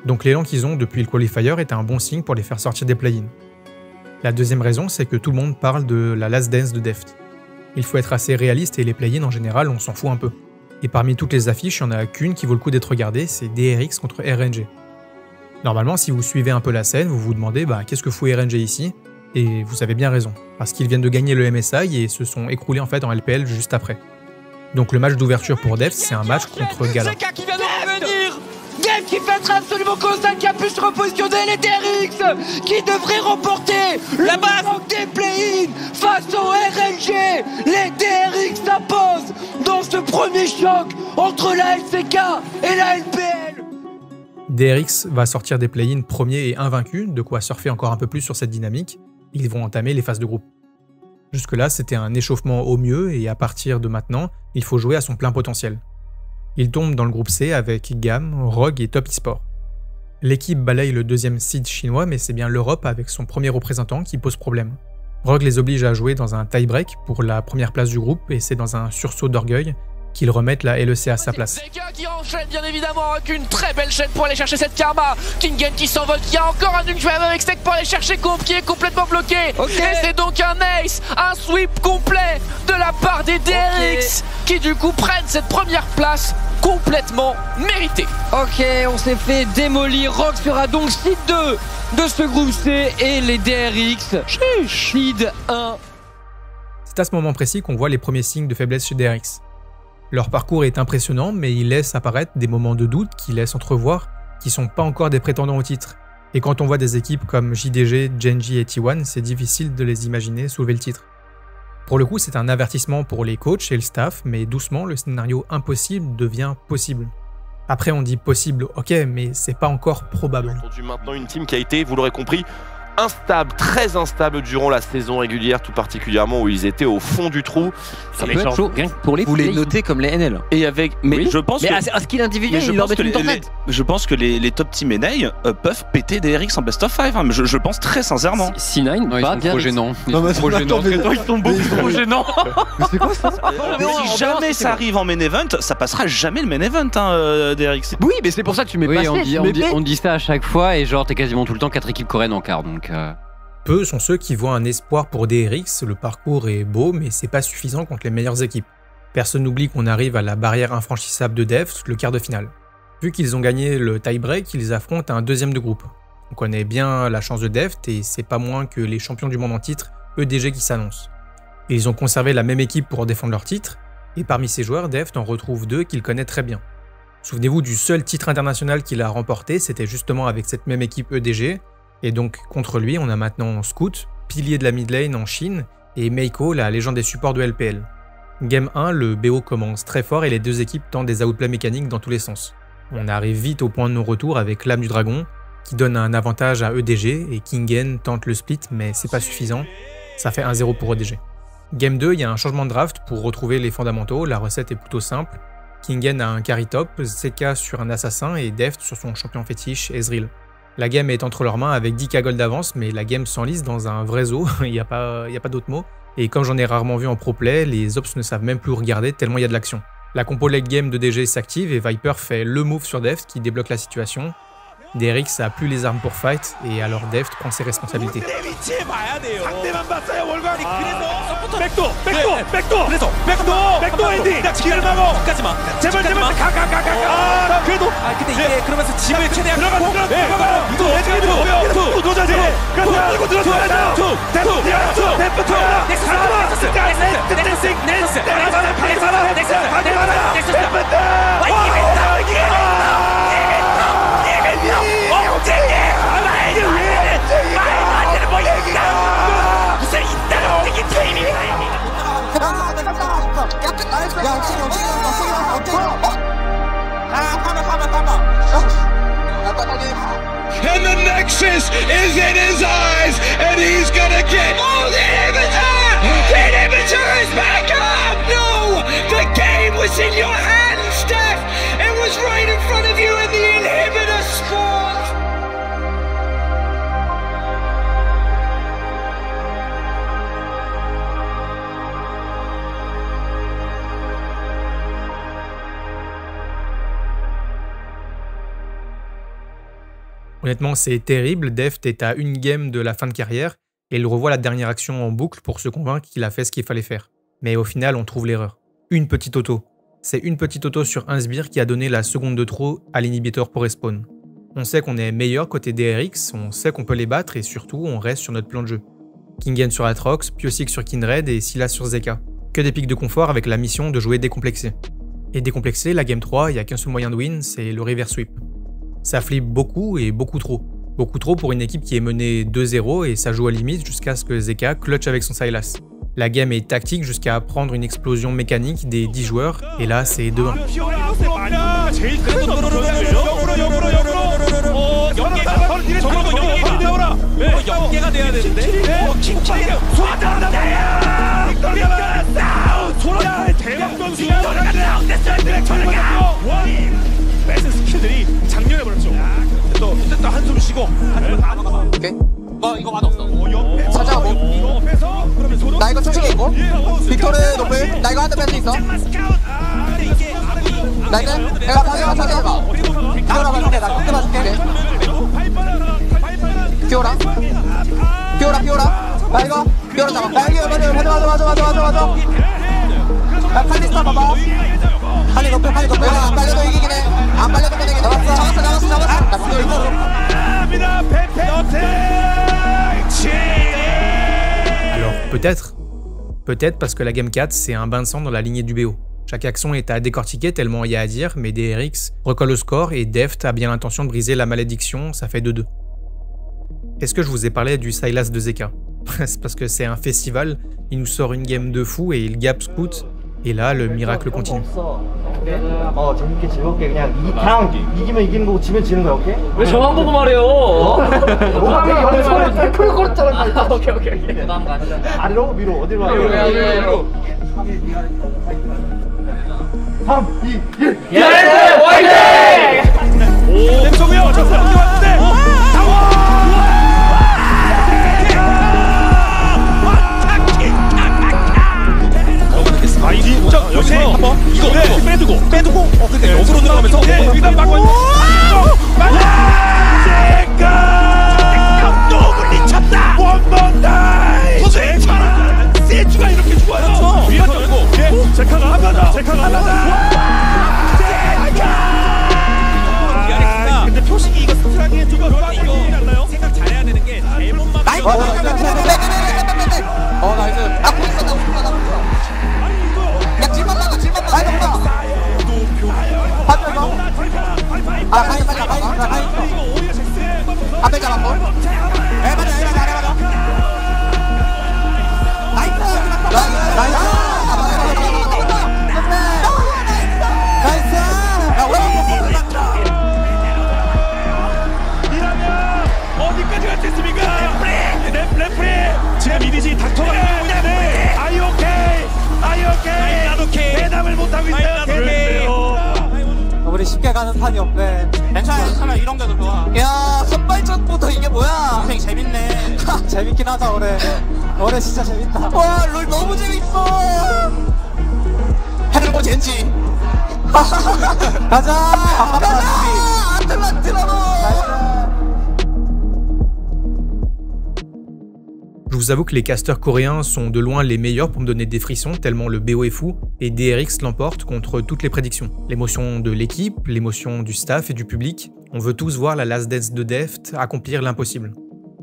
Donc l'élan qu'ils ont depuis le qualifier est un bon signe pour les faire sortir des play-ins. La deuxième raison, c'est que tout le monde parle de la last dance de Deft. Il faut être assez réaliste et les play-ins en général, on s'en fout un peu. Et parmi toutes les affiches, il n'y en a qu'une qui vaut le coup d'être regardée, c'est DRX contre RNG. Normalement, si vous suivez un peu la scène, vous vous demandez qu'est-ce que fout RNG ici? Et vous avez bien raison, parce qu'ils viennent de gagner le MSI et se sont écroulés en fait en LPL juste après. Donc le match d'ouverture pour Deft, c'est un match contre Gala. Zeka qui vient de revenir, Deft qui fait absolument colossal, qui a pu se repositionner, les DRX qui devraient remporter la base des play-in face au RNG. Les DRX s'imposent dans ce premier choc entre la LCK et la LPL. DRX va sortir des play-in premier et invaincu, de quoi surfer encore un peu plus sur cette dynamique. Ils vont entamer les phases de groupe. Jusque-là, c'était un échauffement au mieux et à partir de maintenant, il faut jouer à son plein potentiel. Il tombe dans le groupe C avec GAM, Rogue et Top eSport. L'équipe balaye le 2e seed chinois, mais c'est bien l'Europe avec son premier représentant qui pose problème. Rogue les oblige à jouer dans un tie-break pour la première place du groupe et c'est dans un sursaut d'orgueil qu'ils remettent la LEC à sa place. Zeka qui enchaîne bien évidemment avec une très belle chaîne pour aller chercher cette karma. Kingen qui s'envole, qui a encore un Unjam avec Steak pour aller chercher Comp qui est complètement bloqué. Et c'est donc un ace, un sweep complet de la part des DRX qui du coup prennent cette première place complètement méritée. Ok, on s'est fait démolir. Rogue sera donc seed 2 de ce groupe C et les DRX seed 1. C'est à ce moment précis qu'on voit les premiers signes de faiblesse chez DRX. Leur parcours est impressionnant, mais ils laissent apparaître des moments de doute qui laissent entrevoir qu'ils sont pas encore des prétendants au titre. Et quand on voit des équipes comme JDG, Gen.G et T1, c'est difficile de les imaginer soulever le titre. Pour le coup, c'est un avertissement pour les coachs et le staff, mais doucement, le scénario impossible devient possible. Après on dit possible, ok, mais c'est pas encore probable. Entendu maintenant une team qui a été, vous l'aurez compris, instable, très instable durant la saison régulière, tout particulièrement où ils étaient au fond du trou. Ça peut être chaud, rien que pour les vous les notez comme les NL. Et avec, mais oui. je pense mais que... à skill individuel, ils leur mettent une tornade. Je pense que les top team NA peuvent péter DRX en best of 5, hein, mais je pense très sincèrement. C9, non, ils sont trop gênants. Ils sont beaucoup trop gênants. Mais c'est quoi ça? Si jamais ça arrive en main event, ça passera jamais le main event, hein, DRX. Oui, mais c'est pour ça que tu mets pas on dit ça à chaque fois et genre t'es quasiment tout le temps 4 équipes coréennes en quart, donc... Peu sont ceux qui voient un espoir pour DRX, le parcours est beau mais c'est pas suffisant contre les meilleures équipes. Personne n'oublie qu'on arrive à la barrière infranchissable de Deft, le quart de finale. Vu qu'ils ont gagné le tie-break, ils affrontent un deuxième de groupe. On connaît bien la chance de Deft et c'est pas moins que les champions du monde en titre, EDG, qui s'annoncent. Ils ont conservé la même équipe pour défendre leur titre, et parmi ces joueurs, Deft en retrouve deux qu'il connaît très bien. Souvenez-vous du seul titre international qu'il a remporté, c'était justement avec cette même équipe EDG, et donc contre lui, on a maintenant Scout, pilier de la mid lane en Chine, et Meiko, la légende des supports de LPL. Game 1, le BO commence très fort et les deux équipes tentent des outplays mécaniques dans tous les sens. On arrive vite au point de non-retour avec l'âme du dragon, qui donne un avantage à EDG, et Kingen tente le split, mais c'est pas suffisant, ça fait 1-0 pour EDG. Game 2, il y a un changement de draft pour retrouver les fondamentaux, la recette est plutôt simple. Kingen a un carry top, Zeka sur un assassin et Deft sur son champion fétiche, Ezreal. La game est entre leurs mains avec 10k gold d'avance, mais la game s'enlise dans un vrai zoo, il n'y a pas d'autre mot. Et comme j'en ai rarement vu en pro play, les ops ne savent même plus où regarder tellement il y a de l'action. La compo late game de DG s'active et Viper fait le move sur Deft qui débloque la situation. DRX a plus les armes pour fight et alors Deft prend ses responsabilités. And the Nexus is in his eyes, and he's gonna get. Oh, the inhibitor! The inhibitor is back up! No! The game was in your hands, Steph! It was right in front of you, and the inhibitor spawned! Honnêtement, c'est terrible, Deft est à une game de la fin de carrière et il revoit la dernière action en boucle pour se convaincre qu'il a fait ce qu'il fallait faire. Mais au final, on trouve l'erreur. Une petite auto. C'est une petite auto sur un sbire qui a donné la seconde de trop à l'inhibiteur pour respawn. On sait qu'on est meilleur côté DRX, on sait qu'on peut les battre et surtout, on reste sur notre plan de jeu. Kingen sur Atrox, Piosik sur Kindred et Sylas sur Zeka. Que des pics de confort avec la mission de jouer décomplexé. Et décomplexé, la game 3, il n'y a qu'un seul moyen de win, c'est le reverse sweep. Ça flippe beaucoup et beaucoup trop. Beaucoup trop pour une équipe qui est menée 2-0 et ça joue à limite jusqu'à ce que Zeka clutch avec son Sylas. La game est tactique jusqu'à prendre une explosion mécanique des 10 joueurs et là c'est 2-1. 스킬들이 장렬해버렸죠. 또 한숨 쉬고. 오케이. 이거 맛없어. 찾아가고. 나 이거 솔직히 있고. 빅토르 노플. 나 이거 한대 뺄 수 있어. 나 이거 내가 방해가 찾아봐. 빅토르 맞을게. 나 컴퓨터 맞을게. 피오라. 나 이거 피오라 잡아. 나 이거 맞아. 나 칼리스타 봐봐. 칼리 높여. 안 빨려도 이기긴 해. 안 빨려도 이기긴 해. 잡았어. 나 피오라 있어. Alors peut-être parce que la game 4 c'est un bain de sang dans la lignée du BO. Chaque action est à décortiquer tellement il y a à dire, mais DRX recolle au score et Deft a bien l'intention de briser la malédiction, ça fait 2-2. Est-ce que je vous ai parlé du Sylas de Zeka? C'est parce que c'est un festival, il nous sort une game de fou et il gap Scout, Et là, le miracle continue. 재밌게 즐겁게 그냥 당 이기면 이기는 거고 지면 지는 거야, 오케이? 왜 저만 보고 말해요? 오케이, 손을 탱크를 걸었잖아. 오케이. 아래로 위로 어디로 가? 위로. 3, 2, 1. 예! 화이팅! 오, 왼쪽이요. 저 사람이 왔는데. 아, 이게 여기서 한번 이거 빼두고 근데 역으로 들어가면서 일단 막고 또 물리쳤다. 원번 다이. 선생 세주가 이렇게 죽어요. 위험하고 제카가 하나다. 근데 표식이 이거 스트라이크에 두 번 이거 생각 잘해야 되는 게 잘못만. 나이스. 앞에 잡았고. 맞아. 어디까지 갔겠습니까? 레프리 지금 이미지 닥터가 있는데 나도 오케이 대답을 못하고 있어요. 우리 쉽게 가는 판이 없네. 괜찮아 이런 게도 좋아. 야 선발전부터 이게 뭐야? 되게 재밌네. 재밌긴 하다 올해 진짜 재밌다. 와 롤 너무 재밌어. 해들고 젠지. 가자. 아틀란티라고. Je vous avoue que les casteurs coréens sont de loin les meilleurs pour me donner des frissons tellement le BO est fou et DRX l'emporte contre toutes les prédictions. L'émotion de l'équipe, l'émotion du staff et du public, on veut tous voir la Last Dance de Deft accomplir l'impossible.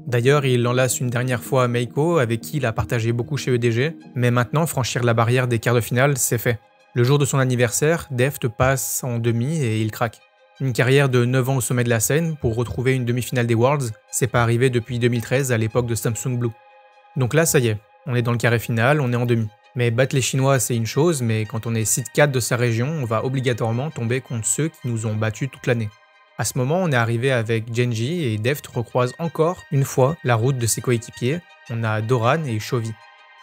D'ailleurs, il enlace une dernière fois à Meiko avec qui il a partagé beaucoup chez EDG, mais maintenant franchir la barrière des quarts de finale, c'est fait. Le jour de son anniversaire, Deft passe en demi et il craque. Une carrière de 9 ans au sommet de la scène pour retrouver une demi-finale des Worlds, c'est pas arrivé depuis 2013 à l'époque de Samsung Blue. Donc là, ça y est, on est dans le carré final, on est en demi. Mais battre les Chinois, c'est une chose, mais quand on est seed 4 de sa région, on va obligatoirement tomber contre ceux qui nous ont battus toute l'année. À ce moment, on est arrivé avec Genji et Deft recroise encore une fois la route de ses coéquipiers. On a Doran et Chovy.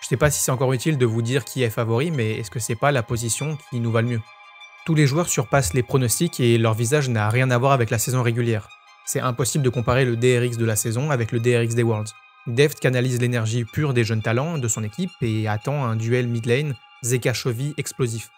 Je sais pas si c'est encore utile de vous dire qui est favori, mais est-ce que c'est pas la position qui nous va le mieux? Tous les joueurs surpassent les pronostics et leur visage n'a rien à voir avec la saison régulière. C'est impossible de comparer le DRX de la saison avec le DRX des Worlds. Deft canalise l'énergie pure des jeunes talents de son équipe et attend un duel mid lane Zeka-Chovy explosif.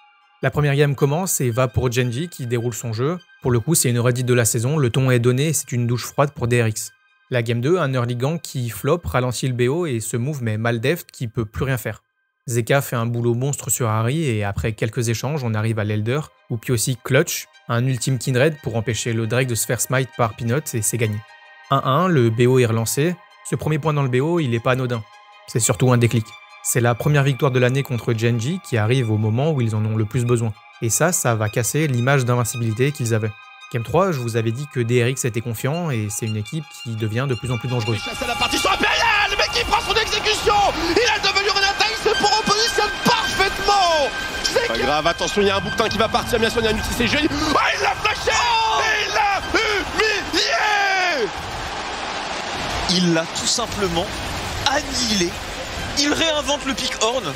La première game commence et va pour Genji qui déroule son jeu. Pour le coup, c'est une redite de la saison, le ton est donné et c'est une douche froide pour DRX. La game 2, un early gank qui flop, ralentit le BO et ce move met mal Deft qui peut plus rien faire. Zeka fait un boulot monstre sur Harry et après quelques échanges, on arrive à l'Elder où Piosi clutch un ultime Kindred pour empêcher le Drake de se faire smite par Peanut et c'est gagné. 1-1, le BO est relancé. Ce premier point dans le BO, il est pas anodin. C'est surtout un déclic. C'est la première victoire de l'année contre Genji qui arrive au moment où ils en ont le plus besoin. Et ça va casser l'image d'invincibilité qu'ils avaient. Game 3, je vous avais dit que DRX était confiant et c'est une équipe qui devient de plus en plus dangereuse. C'est la partition impériale, le mec qui prend son exécution. Il a devenu Renata, il se positionne parfaitement. C'est pas grave, attention, il y a un bouquetin qui va partir, bien sûr, il y a un ulti, c'est jeune. Oh, il l'a flashé. Il l'a humilié. Il l'a tout simplement annihilé. Il réinvente le pick horn.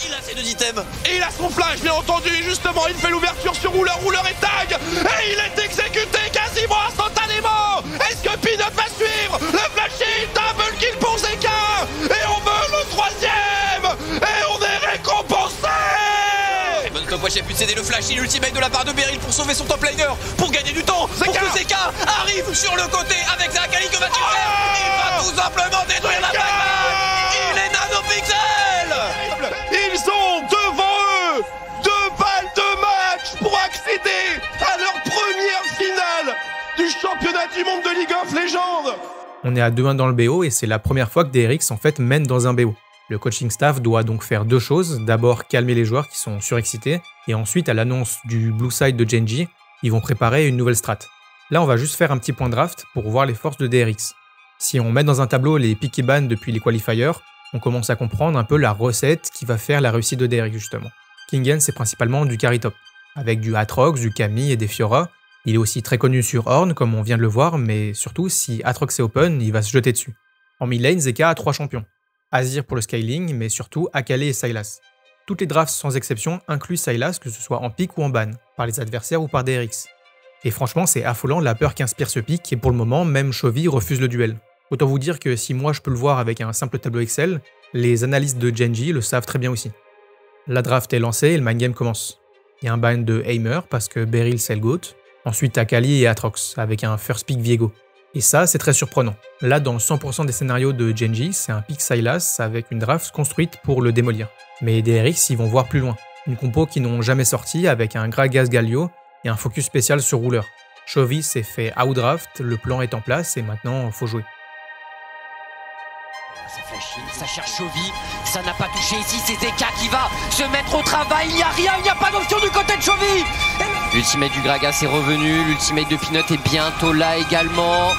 Il a ses 2 items. Et il a son flash, bien entendu. Justement, il fait l'ouverture sur Ruler. Ruler est tag. Et il est exécuté quasiment instantanément. Est-ce que Peanut va suivre? Le flashing, double kill pour Zeka. Et on veut le 3ème. Et on est récompensé. Bonne Watch a pu céder le flash et l'ultimate de la part de Beryl pour sauver son top laner, pour gagner du temps, pour que Zeka arrive sur le côté avec la Akali. Que va-t-il faire? Il va tout simplement détruire la backline. Il est nanopixel. Ils ont devant eux 2 balles de match pour accéder à leur première finale du championnat du monde de League of Legends. On est à 2-1 dans le BO et c'est la première fois que DRX en fait mène dans un BO. Le coaching staff doit donc faire 2 choses. D'abord calmer les joueurs qui sont surexcités et ensuite à l'annonce du blue side de Genji, ils vont préparer une nouvelle strat. Là on va juste faire un petit point draft pour voir les forces de DRX. Si on met dans un tableau les pick et ban depuis les qualifiers, on commence à comprendre un peu la recette qui va faire la réussite de DRX justement. Klingen, c'est principalement du carry top, avec du Aatrox, du Kami et des Fiora. Il est aussi très connu sur Ornn, comme on vient de le voir, mais surtout, si Aatrox est open, il va se jeter dessus. En mid lane, Zeka a 3 champions. Azir pour le scaling, mais surtout Akali et Sylas. Toutes les drafts sans exception incluent Sylas, que ce soit en pick ou en ban, par les adversaires ou par DRX. Et franchement, c'est affolant la peur qu'inspire ce pick, et pour le moment, même Chovy refuse le duel. Autant vous dire que si moi je peux le voir avec un simple tableau Excel, les analystes de Gen.G le savent très bien aussi. La draft est lancée et le mind game commence. Il y a un ban de Heimer parce que Beryl c'est le GOAT, ensuite Akali et Aatrox avec un first pick Viego. Et ça, c'est très surprenant. Là, dans 100% des scénarios de Gen.G, c'est un pick Sylas avec une draft construite pour le démolir. Mais DRX, ils vont voir plus loin. Une compo qu'ils n'ont jamais sortie avec un Gragas Galio et un focus spécial sur Ruler. Chovy s'est fait outdraft, le plan est en place et maintenant, faut jouer. Ça flashy, ça cherche Chovy, ça n'a pas touché ici, c'est Zeka qui va se mettre au travail, il n'y a rien, il n'y a pas d'option du côté de Chovy. L'ultimate du Gragas est revenu, l'ultimate de Peanut est bientôt là également.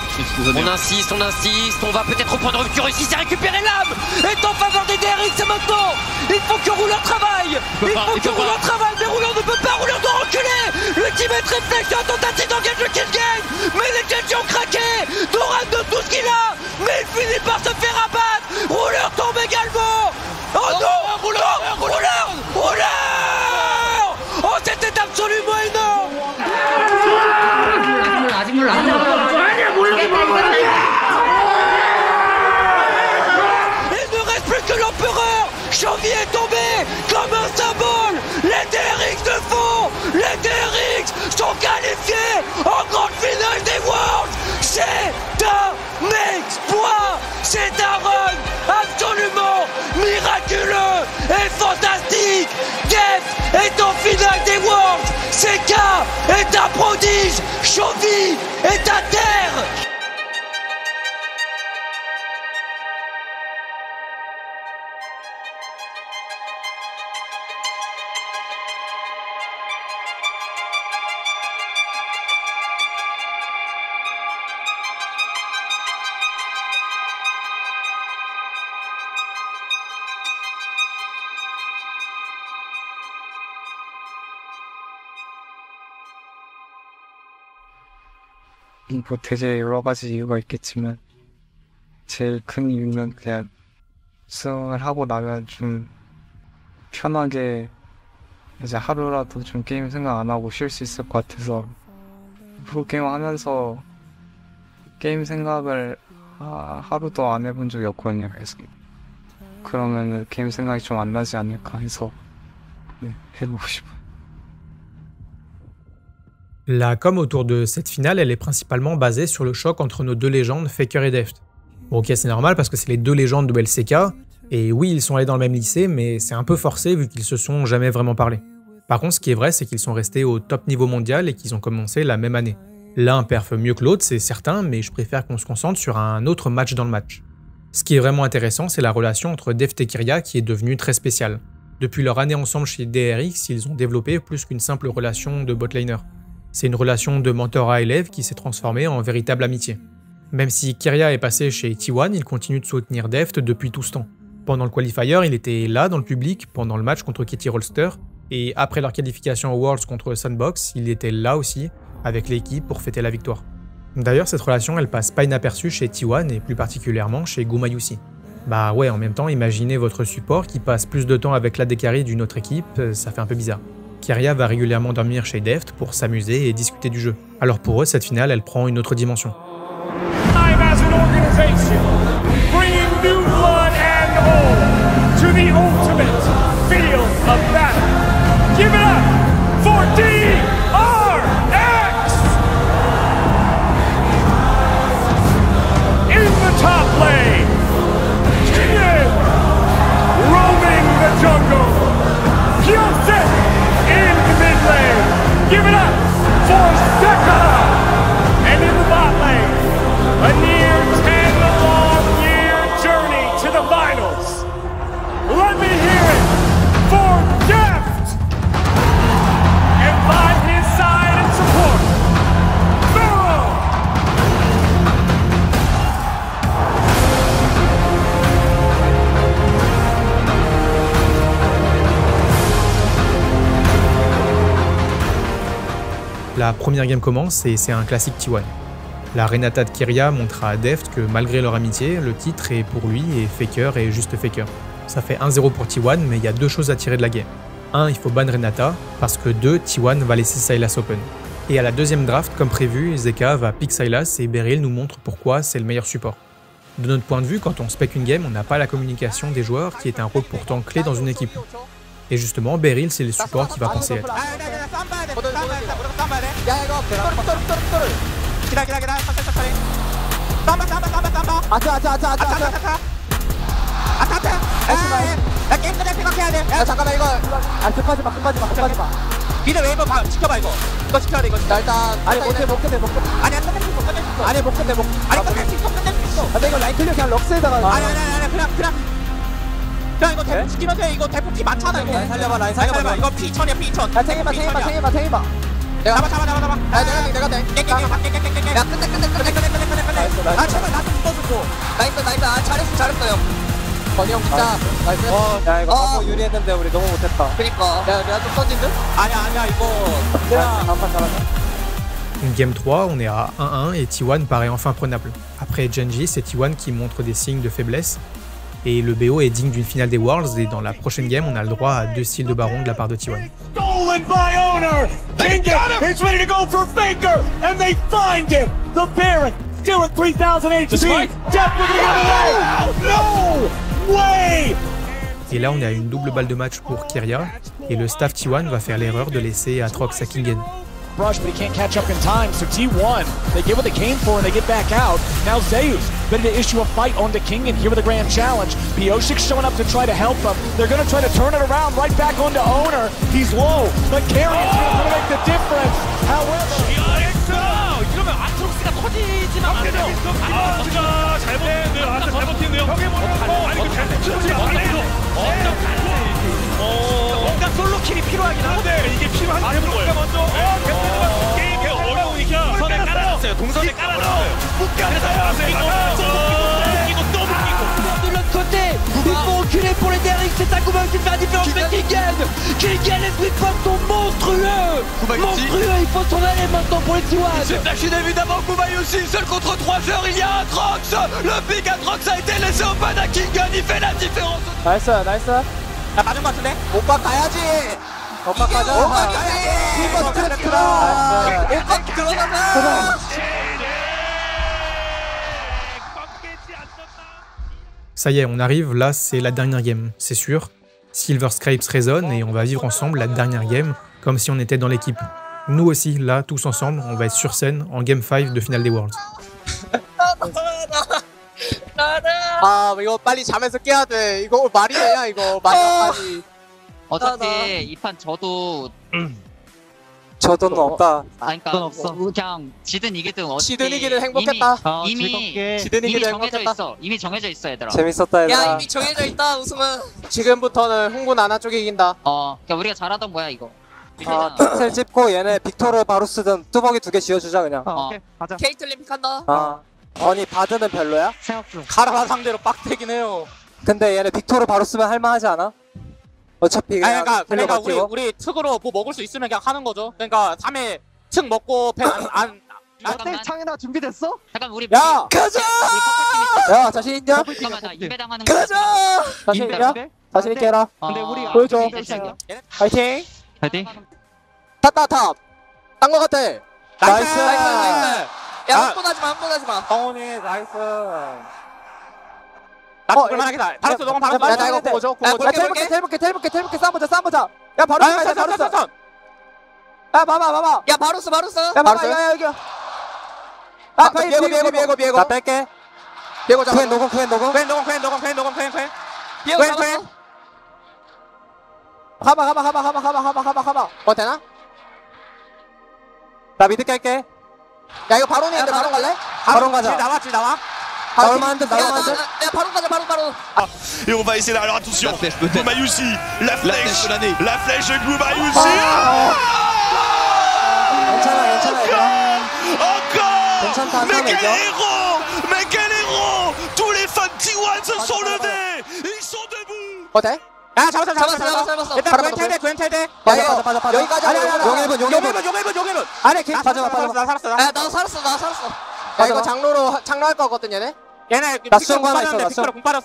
On insiste, on va peut-être reprendre rupture ici, c'est récupérer l'âme est en faveur des DRX et maintenant, il faut que Ruler travaille. Il faut que Ruler travaille, mais Ruler ne peut pas, Ruler doit reculer. L'ultimate réflexion, tentative d'engage le kill game, mais les Gen.G ont craqué. Doran donne tout ce qu'il a, mais il finit par se faire abattre. Ruler tombe également. Oh non, Ruler. Oh, c'était absolument énorme. Il ne reste plus que l'empereur. Chovy est tombé comme un symbole. Les DRX le font. Les DRX sont qualifiés en grande finale des Worlds. C'est un exploit. C'est un run absolument miraculeux et fantastique. Deft est en finale des Worlds. Zeka est un prodige. Chovy est à terre. 뭐 되게 여러 가지 이유가 있겠지만 제일 큰 이유는 그냥 우승을 하고 나면 좀 편하게 이제 하루라도 좀 게임 생각 안 하고 쉴 수 있을 것 같아서 프로게임 하면서 게임 생각을 하루도 안 해본 적이 없거든요. 그래서 그러면은 게임 생각이 좀 안 나지 않을까 해서 해보고 싶어요. La com autour de cette finale, elle est principalement basée sur le choc entre nos deux légendes, Faker et Deft. Bon, ok, c'est normal parce que c'est les deux légendes de LCK, et oui, ils sont allés dans le même lycée, mais c'est un peu forcé vu qu'ils se sont jamais vraiment parlé. Par contre, ce qui est vrai, c'est qu'ils sont restés au top niveau mondial et qu'ils ont commencé la même année. L'un perf mieux que l'autre, c'est certain, mais je préfère qu'on se concentre sur un autre match dans le match. Ce qui est vraiment intéressant, c'est la relation entre Deft et Kiria qui est devenue très spéciale. Depuis leur année ensemble chez DRX, ils ont développé plus qu'une simple relation de botlaner. C'est une relation de mentor à élève qui s'est transformée en véritable amitié. Même si Kiria est passé chez T1, il continue de soutenir Deft depuis tout ce temps. Pendant le qualifier, il était là dans le public, pendant le match contre Kitty Rolster, et après leur qualification aux Worlds contre Sandbox, il était là aussi, avec l'équipe pour fêter la victoire. D'ailleurs, cette relation, elle passe pas inaperçue chez T1 et plus particulièrement chez Gumayusi. Bah ouais, en même temps, imaginez votre support qui passe plus de temps avec l'AD carry d'une autre équipe, ça fait un peu bizarre. Kiria va régulièrement dormir chez Deft pour s'amuser et discuter du jeu. Alors pour eux, cette finale, elle prend une autre dimension. Time as an organization, bringing new blood and hope to the ultimate field of battle. Give it up for DRX! In the top lane, Kian roaming the jungle. Kyosei in the mid lane. Give it up for Zeka! And in the bot lane, a near 10-long-year journey to the finals. Let me hear it for Deft! And 5 years La première game commence et c'est un classique T1. La Renata de Kiria montre à Deft que malgré leur amitié, le titre est pour lui et Faker est juste Faker. Ça fait 1-0 pour T1, mais il y a deux choses à tirer de la game. 1, il faut ban Renata, parce que 2, T1 va laisser Sylas open. Et à la deuxième draft, comme prévu, Zeka va pick Sylas et Beryl nous montre pourquoi c'est le meilleur support. De notre point de vue, quand on spec une game, on n'a pas la communication des joueurs qui est un rôle pourtant clé dans une équipe. Et justement, Beryl, c'est le support qui va penser être. 미드 웨이브 지켜봐 이거 지켜야 돼 이거 일단 아니 못해 아니 못 끝내 아니 끝낼 수 있어 근데 이거 라인 클리어 그냥 럭스에다가 아니 그냥 이거 대포 지키면 돼 이거 대포 피 많잖아 이거 라인 살려봐 이거 피 1000이야 피 2000 야 탱해봐 잡아 내가 돼 야 끝내 아 제발 나좀 믿어줘 나이스 잘했어요 건이 형 진짜 나이스 야 이거 너무 유리했는데 우리 너무 못했다 그니까 야 내가 좀 던진 듯? 아니야 이거 내가 한판 잘하자. Une game 3, on est à 1-1 et T1 paraît enfin prenable. Après Genji, c'est T1 qui montre des signes de faiblesse et le BO est digne d'une finale des Worlds et dans la prochaine game, on a le droit à 2 styles de baron de la part de T1. Stolen by Owner! Kingdom is ready to go for Faker, and they find him! The Baron still at 3000 HP! Definitely gonna get away! No way! Et là, on est à une double balle de match pour Kiria et le staff T1 va faire l'erreur de laisser Atrox à Kingen. Brush, but he can't catch up in time, so T1, they get what they came for and they get back out. Now Zeus, ready to issue a fight onto Kingen here with a grand challenge. P06 showing up to try to help him. They're going to try to turn it around right back onto Owner. He's low, but Carrion's going to make the difference. However, 이러면 아트록스가 터지지만 않아요. 진짜 잘못했네요. 잘못했네요. 벽에 몰려서 아니 그 잘못했지 않아요. 뭔가 솔로킬이 필요하긴 한데 이게 필요한 거예요. 먼저 게임 계속 어려우니까 동선에 깔아놨어요. 동선에 깔아놨어요. 이거 또 묶이고. De l'autre côté, il faut reculer pour les Derrick, c'est un Kuba qui fait la différence, mais Kingen, les sweet spots sont monstrueux. Il faut s'en aller maintenant pour les T1. C'est flashé évidemment Kubayushi, seul contre 3 joueurs, il y a Atrox. Le big Atrox a été laissé open à Kingen, il fait la différence. 나이스 야 맞은 거 같은데? 오빠 가야지 오빠 가야지 오빠 들어가자 Ça y est, on arrive, là c'est la dernière game, c'est sûr. Silver Scrapes résonne et on va vivre ensemble la dernière game, comme si on était dans l'équipe. Nous aussi, là, tous ensemble, on va être sur scène en Game 5 de finale des Worlds. 아 이거 빨리 잠에서 깨야 돼 이거 말이 되냐 이거 마지막까지 어차피 이 판 저도 저도는 없다 그러니까 그냥 지든 이기든 지든 이기든 행복했다 이미 지든 이기든 정해져 행복했다 있어 이미 정해져 있어 얘들아 재밌었다 얘들아 야 이미 정해져 있다 우승은 지금부터는 흥분 안 한 쪽이 이긴다 그러니까 우리가 잘하던 거야 이거 픽셀 찝고 얘네 빅토르 바루스든 뚜벅이 2개 지어주자 그냥 오케이 가자 케이틀린 픽한다 아니 바드는 별로야? 가라 상대로 빡대긴 해요 근데 얘네 빅토르 바루스면 할만하지 않아? 어차피 그냥 그러니까 우리 특으로 뭐 먹을 수 있으면 그냥 하는 거죠 그러니까 3회 특 먹고 안 잠깐만 창현아 준비됐어? 잠깐 우리 야! 가자! 야 자신 있냐? 잠깐만 나 인베당하는 가자! 자신 있냐? 자신 있게 해라 근데 우리 보여줘 파이팅! 파이팅 탑! 딴 거 같아 나이스! 야 흥분하지 마 성훈이 나이스 그만하게 다 바로 너무 바로 나 이거 보고 줘 텔볼게 싸움 보자 야 바로 야 봐봐 야 바루스 야 바루스 야 여기 비에고 나 뺄게 비에고 잡아 퀸 노공 비에고 잡았어 가봐 되나? 나 미드 깰게 야 이거 바론인데 바론 갈래? 바론 가자 나와 바론만 야 바론 가자 바론 Et on va essayer là. Alors attention, Kubayushi, la flèche de Kubayushi. 괜찮아 Encore. Mais quel héros! Tous les fans T1 se sont levés. Ils sont debout. 어때? 야 잡았어. 일단 구엔텔대. 빠져. 여기까지 하고. 용일분. 아래 개. 나 살았어. 야 나도 살았어. 야 이거 장로로 할 거 같거든 얘네. 얘네 나 수영거 하나 있어.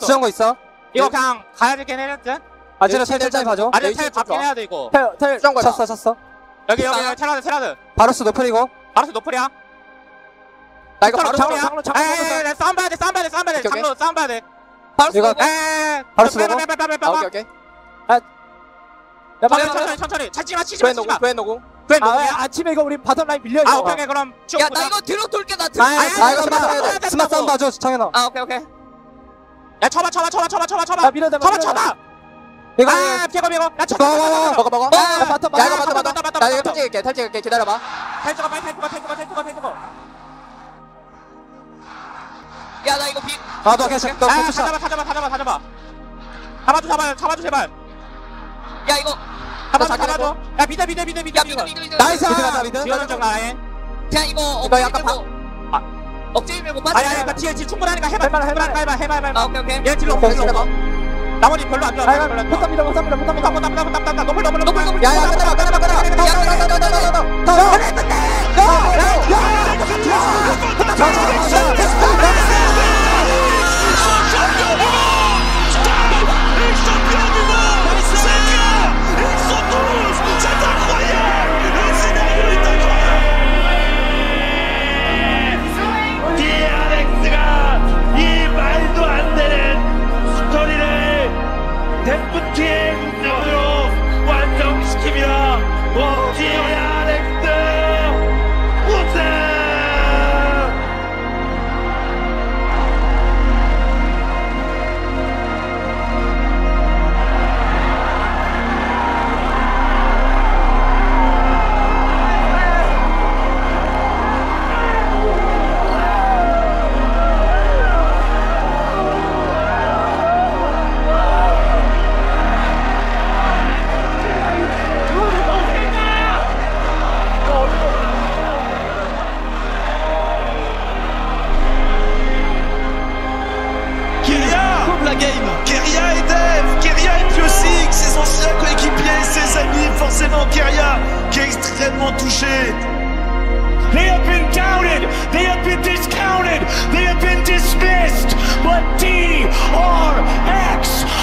수영거 있어. 이거 그냥 가야 되긴 해야지. 아지로 텔 봐줘. 아지로 텔 잡긴 해야 돼 이거. 텔 수영거 쳤어. 여기 테라드. 바로스 노플이고. 바로스 노플이야. 나 이거 바로 장로. 싸움 봐야 돼. 장로 싸움 봐야 돼. 바로스 이거 바로스 노고. 오케이. 야 천천히. 치지 마. 구엔 노고. 아침에 이거 우리 바텀 라인 빌려 있어. 오케이 그럼. 야 나 이거 뒤로 돌게 나. 이거 스마 싸움 봐줘 창현아. 오케이. 야 쳐봐. 야 밀어대. 쳐봐. 이거 피고. 나 쳐봐. 먹어. 야 바텀. 나 이거 탈 찍을게. 기다려봐. 탈 찍어. 야 나 이거 너 괜찮아. 너 잡아줘 제발. 야 이거 잡아줘. 야 미드. 나이스. 미드 정 라인. 그냥 이거 약간 억제기 밀고 빠져. 아니 뒤에 충분하니까 해봐. 오케이. 얘 딜러 없어. 나머지 별로 안 좋아. 못합니다. 너무. 야야 forcément Keria qui est extrêmement touché. They have been doubted, they have been discounted, they have been dismissed, but DRX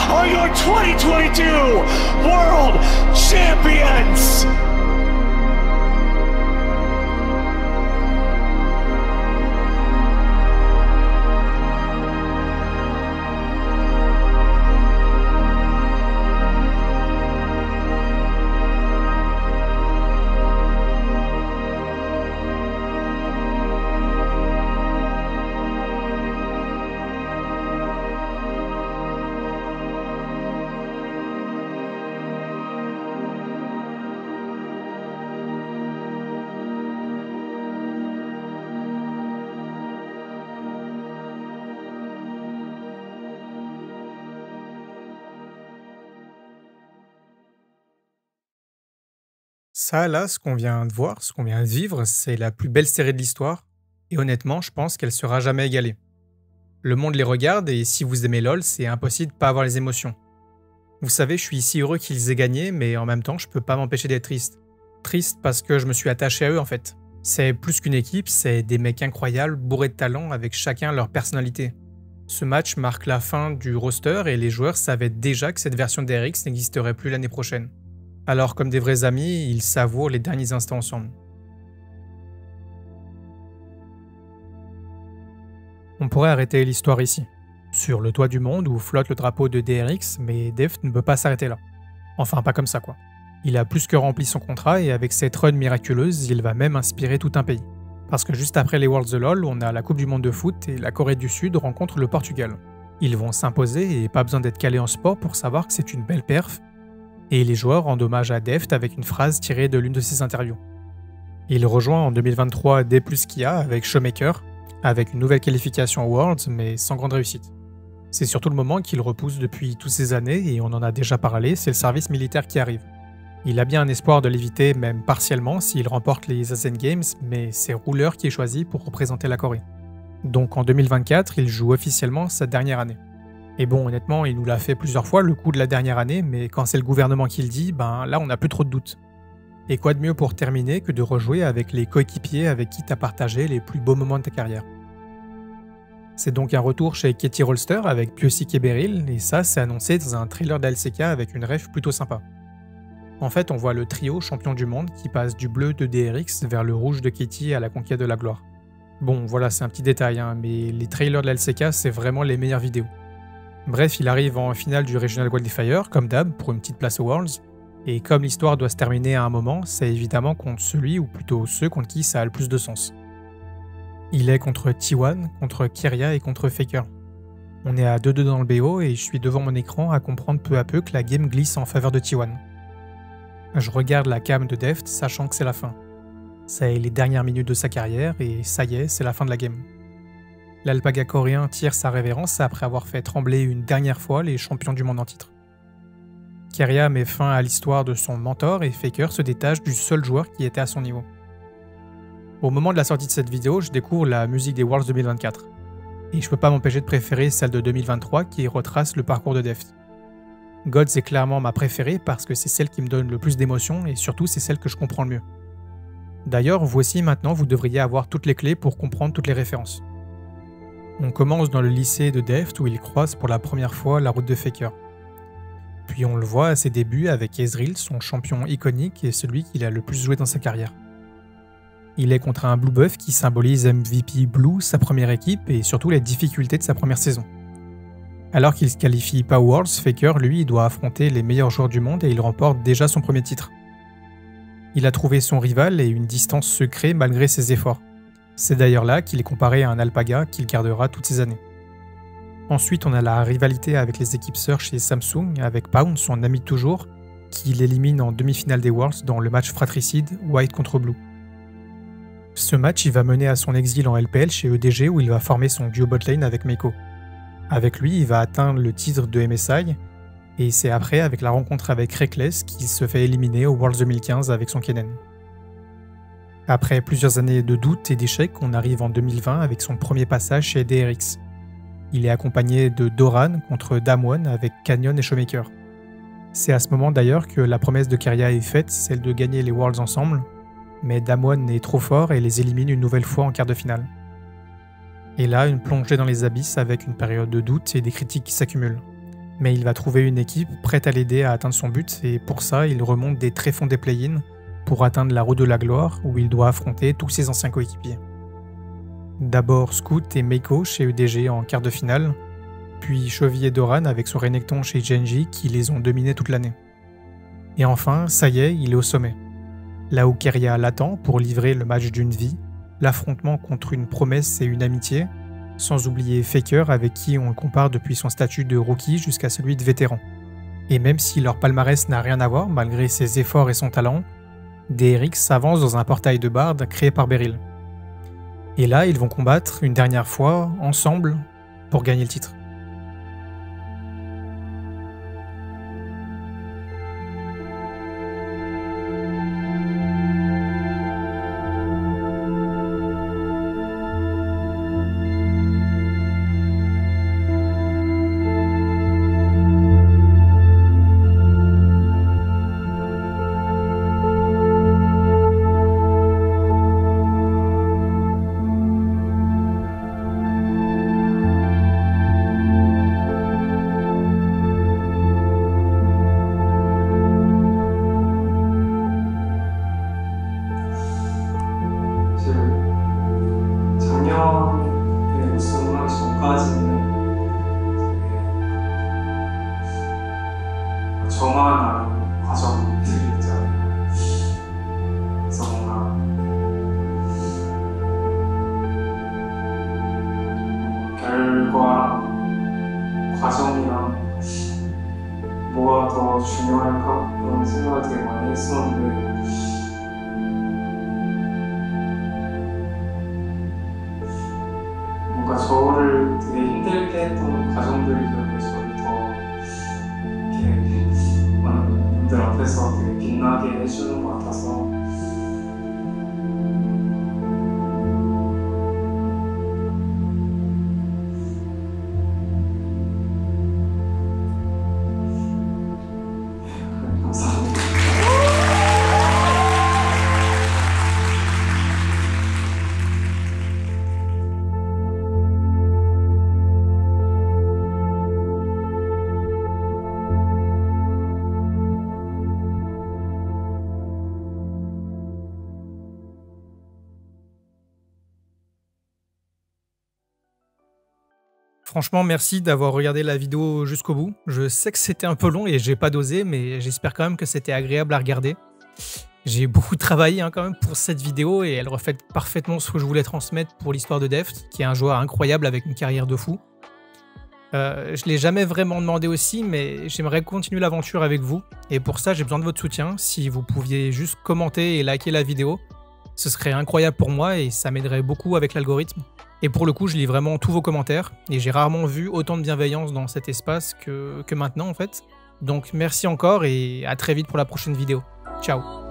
are your 2022 World Champions! Ça, là, ce qu'on vient de voir, ce qu'on vient de vivre, c'est la plus belle série de l'histoire. Et honnêtement, je pense qu'elle sera jamais égalée. Le monde les regarde et si vous aimez LoL, c'est impossible de pas avoir les émotions. Vous savez, je suis si heureux qu'ils aient gagné, mais en même temps, je peux pas m'empêcher d'être triste. Triste parce que je me suis attaché à eux, en fait. C'est plus qu'une équipe, c'est des mecs incroyables, bourrés de talent, avec chacun leur personnalité. Ce match marque la fin du roster et les joueurs savaient déjà que cette version d'RX n'existerait plus l'année prochaine. Alors, comme des vrais amis, ils savourent les derniers instants ensemble. On pourrait arrêter l'histoire ici, sur le toit du monde où flotte le drapeau de DRX, mais Deft ne peut pas s'arrêter là. Enfin, pas comme ça quoi. Il a plus que rempli son contrat et avec cette run miraculeuse, il va même inspirer tout un pays. Parce que juste après les Worlds of LoL, on a la Coupe du Monde de foot et la Corée du Sud rencontre le Portugal. Ils vont s'imposer et pas besoin d'être calé en sport pour savoir que c'est une belle perf. Et les joueurs rendent hommage à Deft avec une phrase tirée de l'une de ses interviews. Il rejoint en 2023 D+ Kia avec Showmaker, avec une nouvelle qualification aux Worlds, mais sans grande réussite. C'est surtout le moment qu'il repousse depuis toutes ces années, et on en a déjà parlé, c'est le service militaire qui arrive. Il a bien un espoir de l'éviter, même partiellement, s'il remporte les Asian Games, mais c'est Ruler qui est choisi pour représenter la Corée. Donc en 2024, il joue officiellement sa dernière année. Et bon, honnêtement, il nous l'a fait plusieurs fois le coup de la dernière année, mais quand c'est le gouvernement qui le dit, ben là on n'a plus trop de doutes. Et quoi de mieux pour terminer que de rejouer avec les coéquipiers avec qui t'as partagé les plus beaux moments de ta carrière. C'est donc un retour chez Katie Rolster avec Piosik et Beryl, et ça c'est annoncé dans un trailer d'LCK avec une ref plutôt sympa. En fait, on voit le trio champion du monde qui passe du bleu de DRX vers le rouge de Katie à la conquête de la gloire. Bon, voilà, c'est un petit détail, hein, mais les trailers de l'LCK c'est vraiment les meilleures vidéos. Bref, il arrive en finale du Regional Qualifier, comme d'hab, pour une petite place aux Worlds, et comme l'histoire doit se terminer à un moment, c'est évidemment contre celui, ou plutôt ceux contre qui ça a le plus de sens. Il est contre T1, contre Keria et contre Faker. On est à 2-2 dans le BO et je suis devant mon écran à comprendre peu à peu que la game glisse en faveur de T1. Je regarde la cam de Deft, sachant que c'est la fin. C'est les dernières minutes de sa carrière et ça y est, c'est la fin de la game. L'Alpaga coréen tire sa révérence après avoir fait trembler une dernière fois les champions du monde en titre. Keria met fin à l'histoire de son mentor et Faker se détache du seul joueur qui était à son niveau. Au moment de la sortie de cette vidéo, je découvre la musique des Worlds 2024. Et je peux pas m'empêcher de préférer celle de 2023 qui retrace le parcours de Deft. Gods est clairement ma préférée parce que c'est celle qui me donne le plus d'émotions et surtout c'est celle que je comprends le mieux. D'ailleurs, vous aussi maintenant vous devriez avoir toutes les clés pour comprendre toutes les références. On commence dans le lycée de Deft où il croise pour la première fois la route de Faker. Puis on le voit à ses débuts avec Ezreal, son champion iconique et celui qu'il a le plus joué dans sa carrière. Il est contre un Blue Buff qui symbolise MVP Blue, sa première équipe et surtout les difficultés de sa première saison. Alors qu'il se qualifie pas aux Worlds, Faker lui doit affronter les meilleurs joueurs du monde et il remporte déjà son premier titre. Il a trouvé son rival et une distance se crée malgré ses efforts. C'est d'ailleurs là qu'il est comparé à un Alpaga qu'il gardera toutes ces années. Ensuite, on a la rivalité avec les équipes sœurs chez Samsung, avec Pound, son ami de toujours, qui l'élimine en demi-finale des Worlds dans le match fratricide White contre Blue. Ce match, il va mener à son exil en LPL chez EDG où il va former son duo botlane avec Meiko. Avec lui, il va atteindre le titre de MSI, et c'est après, avec la rencontre avec Reckless, qu'il se fait éliminer au Worlds 2015 avec son Kennen. Après plusieurs années de doutes et d'échecs, on arrive en 2020 avec son premier passage chez DRX. Il est accompagné de Doran contre Damwon avec Canyon et Showmaker. C'est à ce moment d'ailleurs que la promesse de Keria est faite, celle de gagner les Worlds ensemble, mais Damwon est trop fort et les élimine une nouvelle fois en quart de finale. Et là, une plongée dans les abysses avec une période de doute et des critiques qui s'accumulent. Mais il va trouver une équipe prête à l'aider à atteindre son but et pour ça, il remonte des tréfonds des play-in pour atteindre la route de la gloire où il doit affronter tous ses anciens coéquipiers. D'abord Scout et Meiko chez EDG en quart de finale, puis Chovy et Doran avec son Renekton chez Genji qui les ont dominés toute l'année. Et enfin, ça y est, il est au sommet. Là où Keria l'attend pour livrer le match d'une vie, l'affrontement contre une promesse et une amitié, sans oublier Faker avec qui on le compare depuis son statut de rookie jusqu'à celui de vétéran. Et même si leur palmarès n'a rien à voir malgré ses efforts et son talent, DRX s'avance dans un portail de Bard créé par Beryl. Et là, ils vont combattre une dernière fois, ensemble, pour gagner le titre. 저를 되게 힘들게 했던 과정들이 그렇게 저를 더 이렇게 많은 분들 앞에서 되게 빛나게 해주는 것 같아서 Franchement, merci d'avoir regardé la vidéo jusqu'au bout. Je sais que c'était un peu long et j'ai pas dosé, mais j'espère quand même que c'était agréable à regarder. J'ai beaucoup travaillé quand même pour cette vidéo et elle reflète parfaitement ce que je voulais transmettre pour l'histoire de Deft, qui est un joueur incroyable avec une carrière de fou. Je l'ai jamais vraiment demandé aussi, mais j'aimerais continuer l'aventure avec vous. Et pour ça, j'ai besoin de votre soutien. Si vous pouviez juste commenter et liker la vidéo, ce serait incroyable pour moi et ça m'aiderait beaucoup avec l'algorithme. Et pour le coup, je lis vraiment tous vos commentaires et j'ai rarement vu autant de bienveillance dans cet espace que maintenant en fait. Donc merci encore et à très vite pour la prochaine vidéo. Ciao.